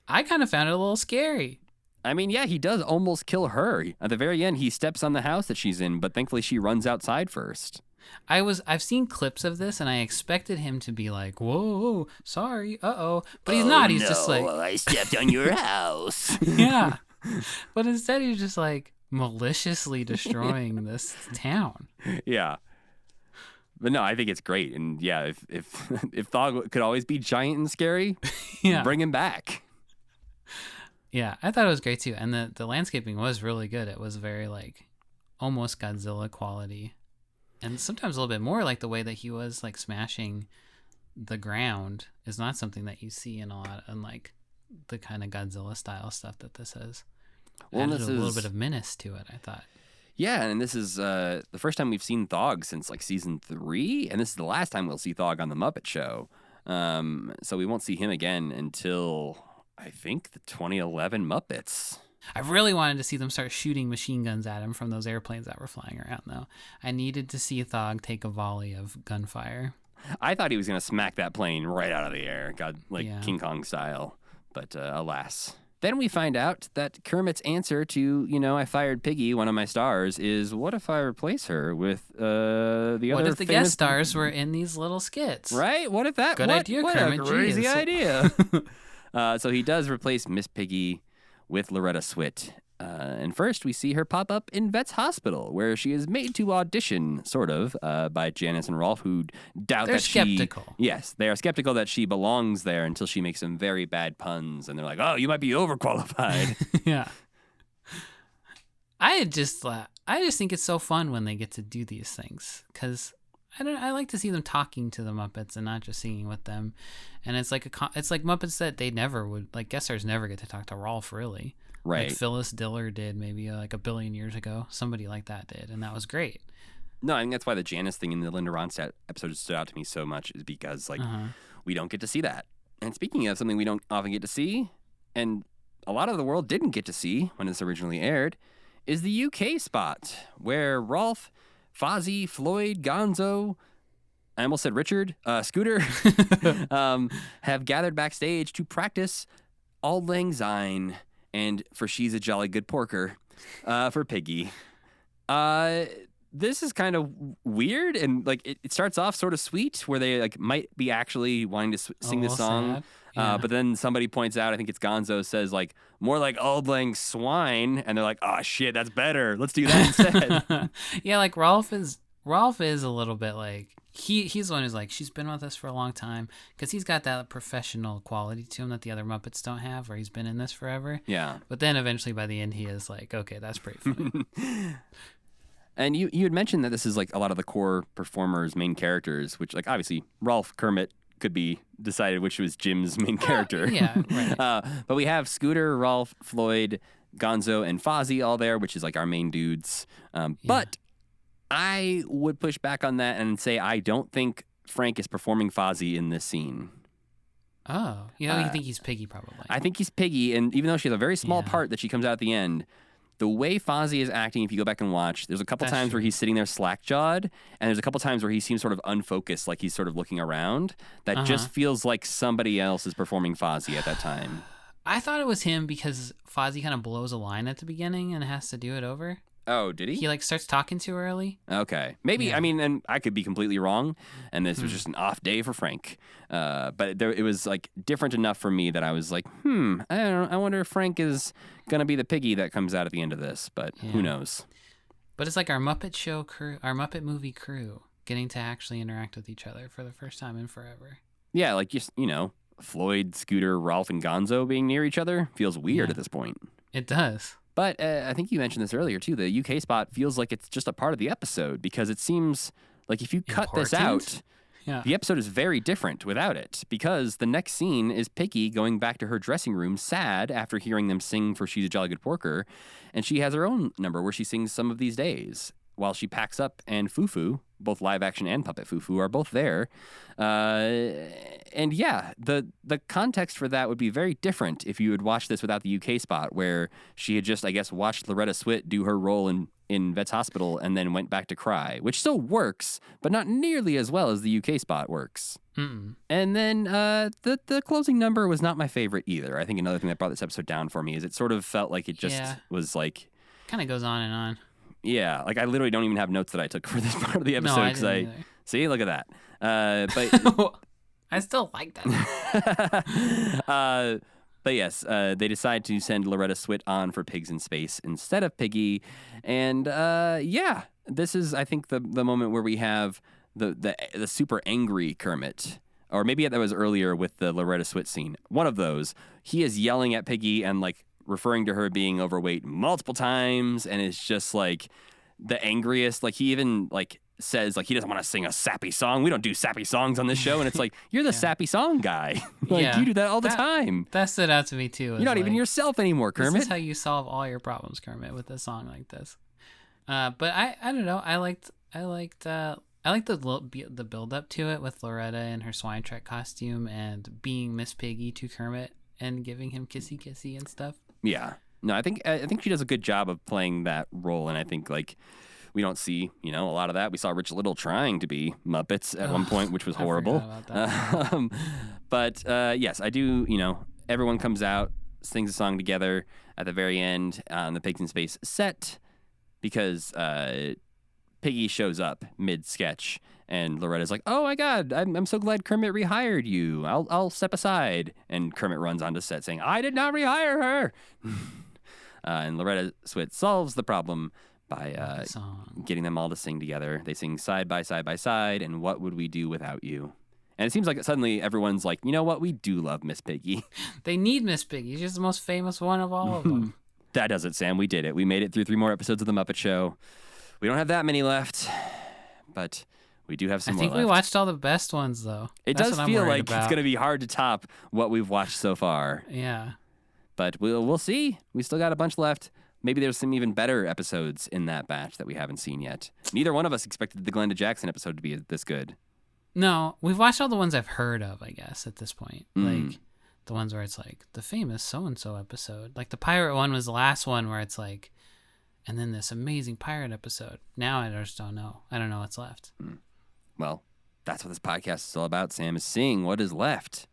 I kind of found it a little scary. I mean, yeah, he does almost kill her. At the very end, he steps on the house that she's in, but thankfully she runs outside first. I've seen clips of this, and I expected him to be like, whoa, sorry, uh-oh. But he's not. He's just like, I stepped on your house. Yeah. But instead, he's just like maliciously destroying this town. Yeah. But no, I think it's great. And yeah, if Thog could always be giant and scary, bring him back. Yeah, I thought it was great too. And the landscaping was really good. It was very like almost Godzilla quality. And sometimes a little bit more, like the way that he was like smashing the ground is not something that you see in a lot, unlike the kind of Godzilla style stuff that this has. Well, added a little bit of menace to it, I thought. Yeah, and this is the first time we've seen Thog since like season 3, and this is the last time we'll see Thog on the Muppet Show. So we won't see him again until I think the 2011 Muppets. I really wanted to see them start shooting machine guns at him from those airplanes that were flying around, though. I needed to see Thog take a volley of gunfire. I thought he was going to smack that plane right out of the air, Yeah. King Kong style. But alas. Then we find out that Kermit's answer to, I fired Piggy, one of my stars, is what if I replace her with the other What if the famous... guest stars were in these little skits? Right? What if that... Good idea, what Kermit. a crazy Jeez. idea. So he does replace Miss Piggy with Loretta Swit. And first, we see her pop up in Vet's hospital, where she is made to audition, sort of, by Janice and Rolf, who doubt They're that skeptical. Yes, they are skeptical that she belongs there until she makes some very bad puns, and they're like, "Oh, you might be overqualified." Yeah. I just think it's so fun when they get to do these things, because I like to see them talking to the Muppets and not just singing with them, and it's like Muppets that they never would, like, guest stars never get to talk to Rolf, really. Right. Like Phyllis Diller did maybe like a billion years ago. Somebody like that did, and that was great. No, I think that's why the Janice thing in the Linda Ronstadt episode stood out to me so much, is because we don't get to see that. And speaking of something we don't often get to see, and a lot of the world didn't get to see when this originally aired, is the UK spot where Rolf, Fozzie, Floyd, Gonzo, I almost said Richard, Scooter, have gathered backstage to practice Auld Lang Syne and For She's a Jolly Good Porker for Piggy. This is kind of weird, and like it starts off sort of sweet, where they like might be actually wanting to sing this song. Sad. Yeah. But then somebody points out, I think it's Gonzo, says like more like Auld Lang Swine, and they're like, "Oh shit, that's better. Let's do that instead." Yeah, like Rolf is a little bit like he's the one who's like, she's been with us for a long time, because he's got that professional quality to him that the other Muppets don't have, where he's been in this forever. Yeah. But then eventually by the end he is like, okay, that's pretty funny. And you had mentioned that this is like a lot of the core performers' main characters, which like obviously Rolf, Kermit could be decided which was Jim's main character. Yeah, right. But we have Scooter, Rolf, Floyd, Gonzo, and Fozzie all there, which is like our main dudes. But I would push back on that and say I don't think Frank is performing Fozzie in this scene. Oh, you think he's Piggy probably. I think he's Piggy, and even though she has a very small Yeah. part that she comes out at the end, the way Fozzie is acting, if you go back and watch, there's a couple That's times true. where he's sitting there slack-jawed, and there's a couple times where he seems sort of unfocused, like he's sort of looking around. That just feels like somebody else is performing Fozzie at that time. I thought it was him because Fozzie kind of blows a line at the beginning and has to do it over. Oh, did he? He like starts talking too early. Okay. Maybe, Yeah. I mean, and I could be completely wrong, and this was just an off day for Frank. But it was like different enough for me that I was like, I don't know, I wonder if Frank is going to be the Piggy that comes out at the end of this, but who knows? But it's like our Muppet Show crew, our Muppet movie crew, getting to actually interact with each other for the first time in forever. Yeah, like just, Floyd, Scooter, Rolf, and Gonzo being near each other feels weird Yeah. at this point. It does. But I think you mentioned this earlier, too. The UK spot feels like it's just a part of the episode, because it seems like if you cut this Important? out, Yeah. the episode is very different without it, because the next scene is Piggy going back to her dressing room sad after hearing them sing For She's a Jolly Good Porker, and she has her own number where she sings Some of These Days while she packs up, and Foo-Foo, both live action and puppet Foo-Foo, are both there. And yeah, the context for that would be very different if you had watched this without the UK spot, where she had just, I guess, watched Loretta Swit do her role in Vet's Hospital and then went back to cry, which still works, but not nearly as well as the UK spot works. Mm-mm. And then the closing number was not my favorite either. I think another thing that brought this episode down for me is it sort of felt like it just was like... Kind of goes on and on. Yeah, like I literally don't even have notes that I took for this part of the episode. No, I 'cause didn't either. See, look at that. But I still like that. but yes, they decide to send Loretta Swit on for Pigs in Space instead of Piggy, and yeah, this is I think the moment where we have the super angry Kermit. Or maybe that was earlier with the Loretta Swit scene. One of those. He is yelling at Piggy and like referring to her being overweight multiple times, and it's just like the angriest. Like he even like says like he doesn't want to sing a sappy song. We don't do sappy songs on this show, and it's like you're the sappy song guy. Like Yeah. you do that all the time. That stood out to me too. You're not even yourself anymore, Kermit. This is how you solve all your problems, Kermit, with a song like this. But I don't know. I liked the build up to it with Loretta in her swine trek costume and being Miss Piggy to Kermit and giving him kissy kissy and stuff. Yeah. No, I think she does a good job of playing that role, and I think like we don't see a lot of that. We saw Rich Little trying to be Muppets at one point, which was horrible. I forgot about that. But yes, I do. Everyone comes out, sings a song together at the very end on the Pigs in Space set because Piggy shows up mid-sketch, and Loretta's like, "Oh my God, I'm so glad Kermit rehired you. I'll step aside." And Kermit runs onto set saying, "I did not rehire her." And Loretta Swit solves the problem by getting them all to sing together. They sing side by side by side, and "What Would We Do Without You?" And it seems like suddenly everyone's like, you know what? We do love Miss Piggy. They need Miss Piggy. She's the most famous one of all of them. That does it, Sam. We did it. We made it through 3 more episodes of The Muppet Show. We don't have that many left, but we do have some more left. I think we watched all the best ones, though. It does feel like it's going to be hard to top what we've watched so far. Yeah. But we'll see. We still got a bunch left. Maybe there's some even better episodes in that batch that we haven't seen yet. Neither one of us expected the Glenda Jackson episode to be this good. No, we've watched all the ones I've heard of, I guess, at this point. Like the ones where it's like the famous so-and-so episode. Like the pirate one was the last one where it's like, and then this amazing pirate episode. Now I just don't know. I don't know what's left. Well, that's what this podcast is all about, Sam, is seeing what is left.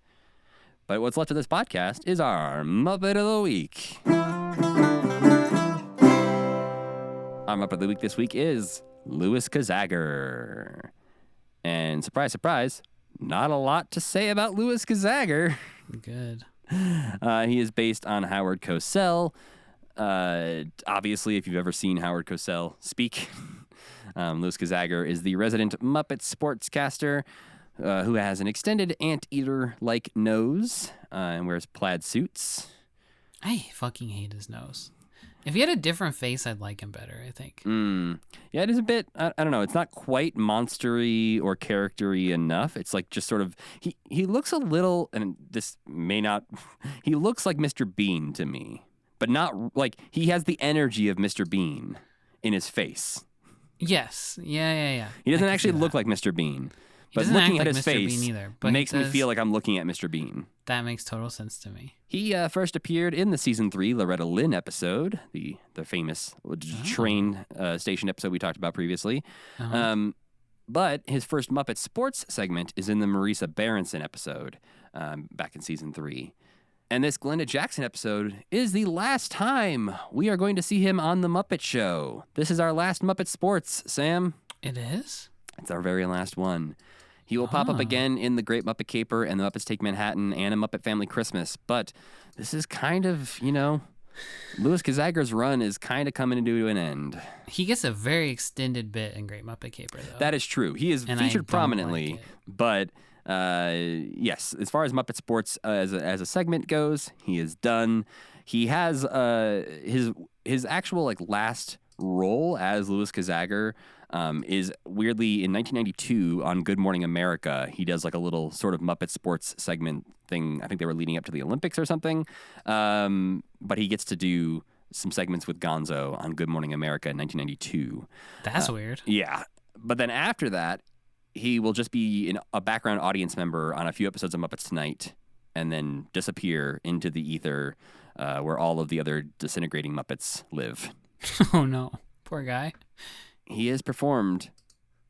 But what's left of this podcast is our Muppet of the Week. Our Muppet of the Week this week is Louis Kazagger. And surprise, surprise, not a lot to say about Louis Kazagger. Good. He is based on Howard Cosell. Obviously, if you've ever seen Howard Cosell speak, Louis Kazagger is the resident Muppet sportscaster who has an extended anteater-like nose and wears plaid suits. I fucking hate his nose. If he had a different face, I'd like him better, I think. Yeah, it is a bit, I don't know, it's not quite monstery or charactery enough. It's like just sort of, he looks a little, and this may not, he looks like Mr. Bean to me, but not, like, he has the energy of Mr. Bean in his face. Yes, yeah. He doesn't actually look like Mr. Bean. But looking at his face makes me feel like I'm looking at Mr. Bean. That makes total sense to me. He first appeared in the season 3 Loretta Lynn episode, the famous train station episode we talked about previously. But his first Muppet Sports segment is in the Marisa Berenson episode back in season 3. And this Glenda Jackson episode is the last time we are going to see him on The Muppet Show. This is our last Muppet Sports, Sam. It is? It's our very last one. He will pop up again in The Great Muppet Caper and The Muppets Take Manhattan and A Muppet Family Christmas. But this is kind of, Louis Kazagger's run is kind of coming to an end. He gets a very extended bit in Great Muppet Caper, though. That is true. He is featured prominently. Like but, yes, as far as Muppet Sports as a segment goes, he is done. He has his actual last role as Louis Kazagger is weirdly in 1992 on Good Morning America. He does a little sort of Muppet Sports segment thing. I think they were leading up to the Olympics or something. But he gets to do some segments with Gonzo on Good Morning America in 1992. That's weird. Yeah. But then after that, he will just be a background audience member on a few episodes of Muppets Tonight and then disappear into the ether where all of the other disintegrating Muppets live. Oh, no. Poor guy. He is performed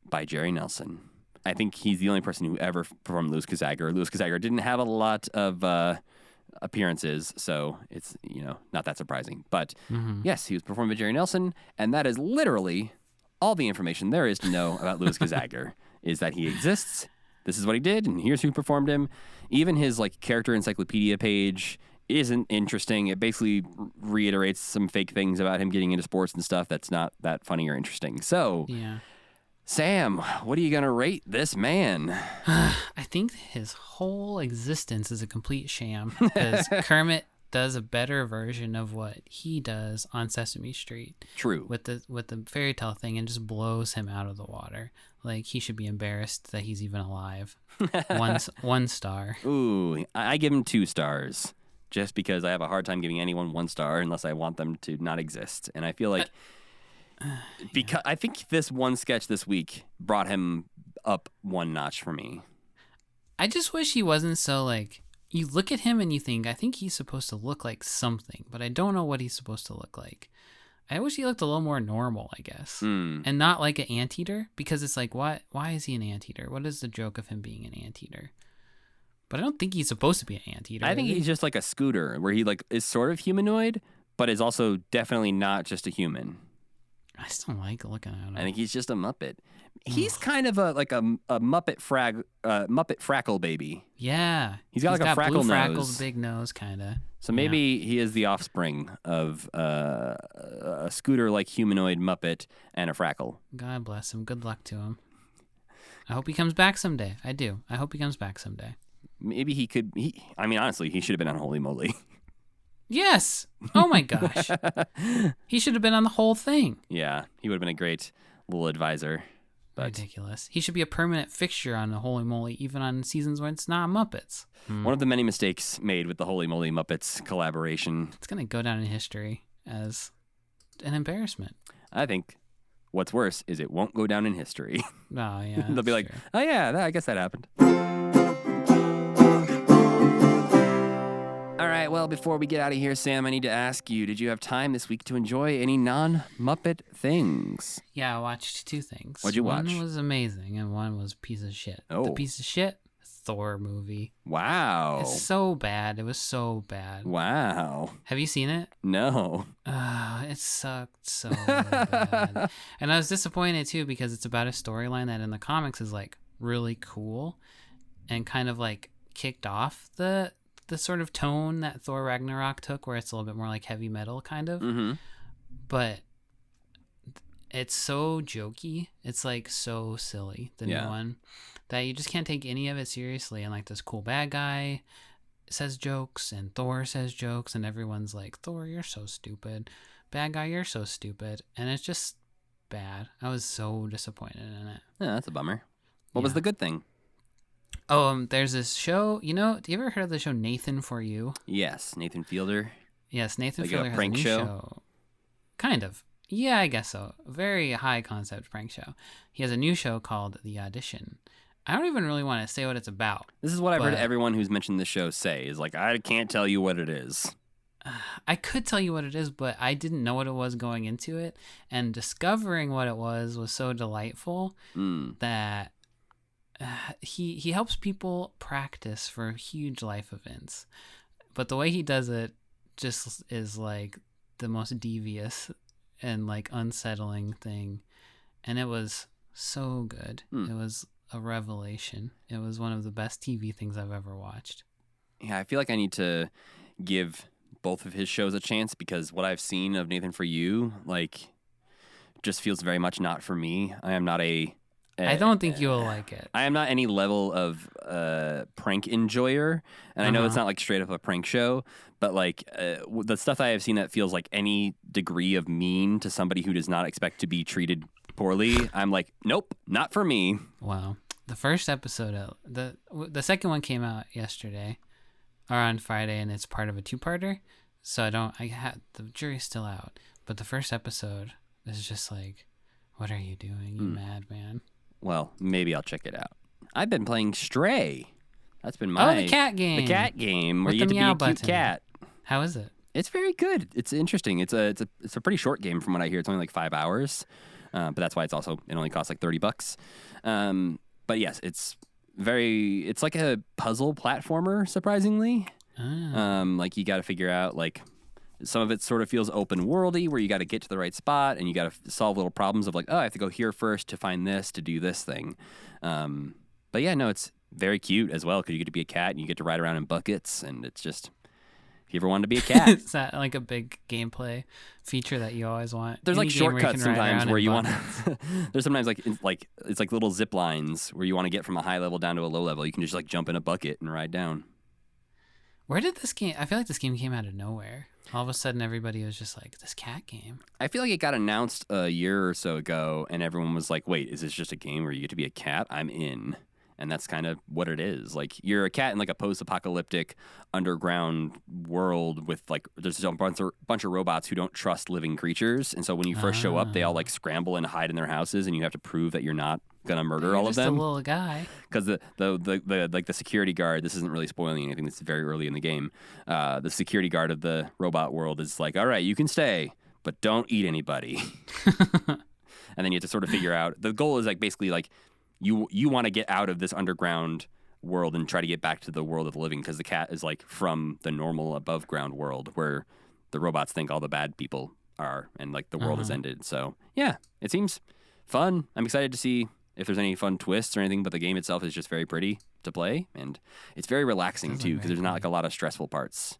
by Jerry Nelson. I think he's the only person who ever performed Louis Kazagger. Louis Kazagger didn't have a lot of appearances, so it's, not that surprising. But yes, he was performed by Jerry Nelson, and that is literally all the information there is to know about Louis Kazagger, is that he exists, this is what he did, and here's who performed him. Even his character encyclopedia page isn't interesting. It basically reiterates some fake things about him getting into sports and stuff that's not that funny or interesting. So, yeah. Sam, what are you going to rate this man? I think his whole existence is a complete sham because Kermit does a better version of what he does on Sesame Street. True. With the fairy tale thing and just blows him out of the water. He should be embarrassed that he's even alive. One star. Ooh, I give him 2 stars. Just because I have a hard time giving anyone 1 star unless I want them to not exist. And I feel like because I think this one sketch this week brought him up 1 notch for me. I just wish he wasn't so you look at him and you think, I think he's supposed to look like something, but I don't know what he's supposed to look like. I wish he looked a little more normal, I guess. And not like an anteater, because it's like, why is he an anteater? What is the joke of him being an anteater? But I don't think he's supposed to be an anteater. I think he's just like a scooter, where he like is sort of humanoid, but is also definitely not just a human. I still like looking at him. I think he's just a Muppet. He's kind of a Muppet Frackle baby. Yeah. He's got like a freckle blue nose. freckles, big nose, kind of. So maybe he is the offspring of a scooter-like humanoid Muppet and a Frackle. God bless him. Good luck to him. I hope he comes back someday. I do. I hope he comes back someday. Maybe he could. I mean, honestly, he should have been on Holy Moly. Yes. Oh my gosh. He should have been on the whole thing. Yeah, he would have been a great little advisor. But ridiculous. He should be a permanent fixture on the Holy Moly, even on seasons when it's not Muppets. One of the many mistakes made with the Holy Moly Muppets collaboration. It's going to go down in history as an embarrassment. I think what's worse is it won't go down in history. Oh, yeah. They'll be like, true. oh, yeah, I guess that happened. All right, well, before we get out of here, Sam, I need to ask you, did you have time this week to enjoy any non-Muppet things? Yeah, I watched two things. What'd you watch? One was amazing, and one was a piece of shit. Oh. The piece of shit, Thor movie. Wow. It's so bad. It was so bad. Wow. Have you seen it? No. It sucked so bad. And I was disappointed, too, because it's about a storyline that in the comics is, like, really cool and kind of, like, kicked off the sort of tone that Thor Ragnarok took, where it's a little bit more like heavy metal kind of. Mm-hmm. But it's so jokey. It's like so silly, the new one, that you just can't take any of it seriously. And like this cool bad guy says jokes and Thor says jokes and everyone's like, Thor, you're so stupid. Bad guy, you're so stupid. And it's just bad. I was so disappointed in it. Yeah, that's a bummer. What was the good thing? Oh, there's this show, do you ever heard of the show Nathan For You? Yes, Nathan Fielder. Yes, Nathan Like Fielder a has prank a new show? Kind of. Yeah, I guess so. A very high concept prank show. He has a new show called The Audition. I don't even really want to say what it's about. This is what I've heard everyone who's mentioned this show say, is like, I can't tell you what it is. I could tell you what it is, but I didn't know what it was going into it. And discovering what it was so delightful that he helps people practice for huge life events. But the way he does it just is like the most devious and like unsettling thing. And it was so good. It was a revelation. It was one of the best TV things I've ever watched. Yeah, I feel like I need to give both of his shows a chance, because what I've seen of Nathan For You, like, just feels very much not for me. I am not I don't think you'll like it. I am not any level of prank enjoyer, and I know it's not like straight up a prank show, but like the stuff I have seen that feels like any degree of mean to somebody who does not expect to be treated poorly, I'm like, nope, not for me. Wow. The first episode, the second one came out yesterday, or on Friday, and it's part of a two-parter. So the jury's still out, but the first episode is just like, what are you doing, you madman? Well, maybe I'll check it out. I've been playing Stray. That's been my... the cat game. The cat game where With you get the to be a meow cute button. cat. How is it? It's very good. It's interesting. It's a pretty short game from what I hear. It's only like 5 hours, but that's why it only costs like $30. But yes, it's like a puzzle platformer, surprisingly. Like you got to figure out, like, some of it sort of feels open worldy, where you got to get to the right spot and you got to solve little problems of like, oh, I have to go here first to find this, to do this thing. But yeah, no, it's very cute as well, because you get to be a cat and you get to ride around in buckets, and it's just, if you ever wanted to be a cat. Is that like a big gameplay feature that you always want? There's Any like game where you shortcuts can ride sometimes around where in you want buckets. to. There's sometimes it's like little zip lines where you want to get from a high level down to a low level. You can just like jump in a bucket and ride down. Where did this game... I feel like this game came out of nowhere. All of a sudden, everybody was just like, this cat game. I feel like it got announced a year or so ago, and everyone was like, wait, is this just a game where you get to be a cat? I'm in. And that's kind of what it is. Like, you're a cat in like a post-apocalyptic underground world with like, there's a bunch of robots who don't trust living creatures. And so when you first show up, they all like scramble and hide in their houses, and you have to prove that you're not gonna murder You're all of just them. a little guy. Because the security guard, this isn't really spoiling anything. This is very early in the game. The security guard of the robot world is like, all right, you can stay, but don't eat anybody. And then you have to sort of figure out. The goal is like basically like you want to get out of this underground world and try to get back to the world of the living, because the cat is like from the normal above ground world where the robots think all the bad people are, and like the world has ended. So yeah, it seems fun. I'm excited to see if there's any fun twists or anything, but the game itself is just very pretty to play, and it's very relaxing too, because there's not like a lot of stressful parts.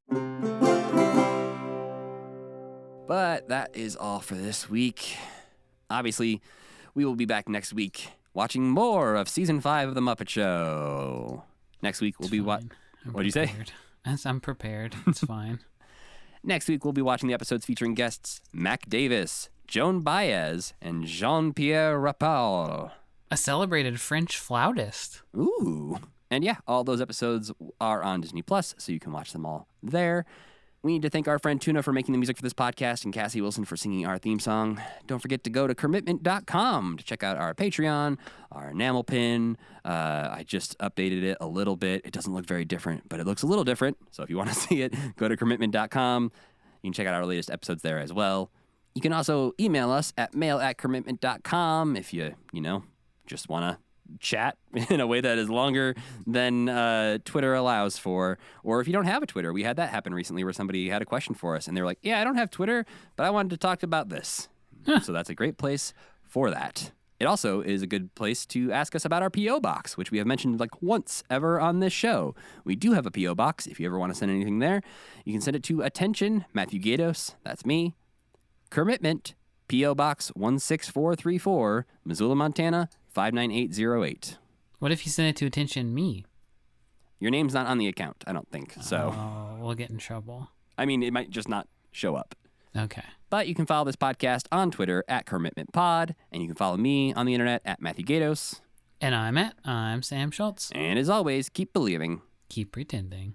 But that is all for this week. Obviously, we will be back next week watching more of season 5 of the Muppet Show. Next week we'll be what do you say? I'm prepared. It's fine. Next week we'll be watching the episodes featuring guests Mac Davis, Joan Baez, and Jean-Pierre Rapal. A celebrated French flautist. Ooh. And yeah, all those episodes are on Disney Plus, so you can watch them all there. We need to thank our friend Tuna for making the music for this podcast and Cassie Wilson for singing our theme song. Don't forget to go to commitment.com to check out our Patreon, our enamel pin. I just updated it a little bit. It doesn't look very different, but it looks a little different. So if you want to see it, go to commitment.com. You can check out our latest episodes there as well. You can also email us at mail@commitment.com if you just want to chat in a way that is longer than Twitter allows for. Or if you don't have a Twitter, we had that happen recently where somebody had a question for us and they were like, yeah, I don't have Twitter, but I wanted to talk about this. So that's a great place for that. It also is a good place to ask us about our P.O. Box, which we have mentioned like once ever on this show. We do have a P.O. Box. If you ever want to send anything there, you can send it to Attention, Matthew Gatos, that's me, Commitment, P.O. Box 16434, Missoula, Montana, 59808. What if you send it to Attention Me? Your name's not on the account, I don't think. So, we'll get in trouble. I mean, it might just not show up. Okay. But you can follow this podcast on Twitter at CommitmentPod, and you can follow me on the internet at Matthew Gatos. And I'm Sam Schultz. And as always, keep believing. Keep pretending.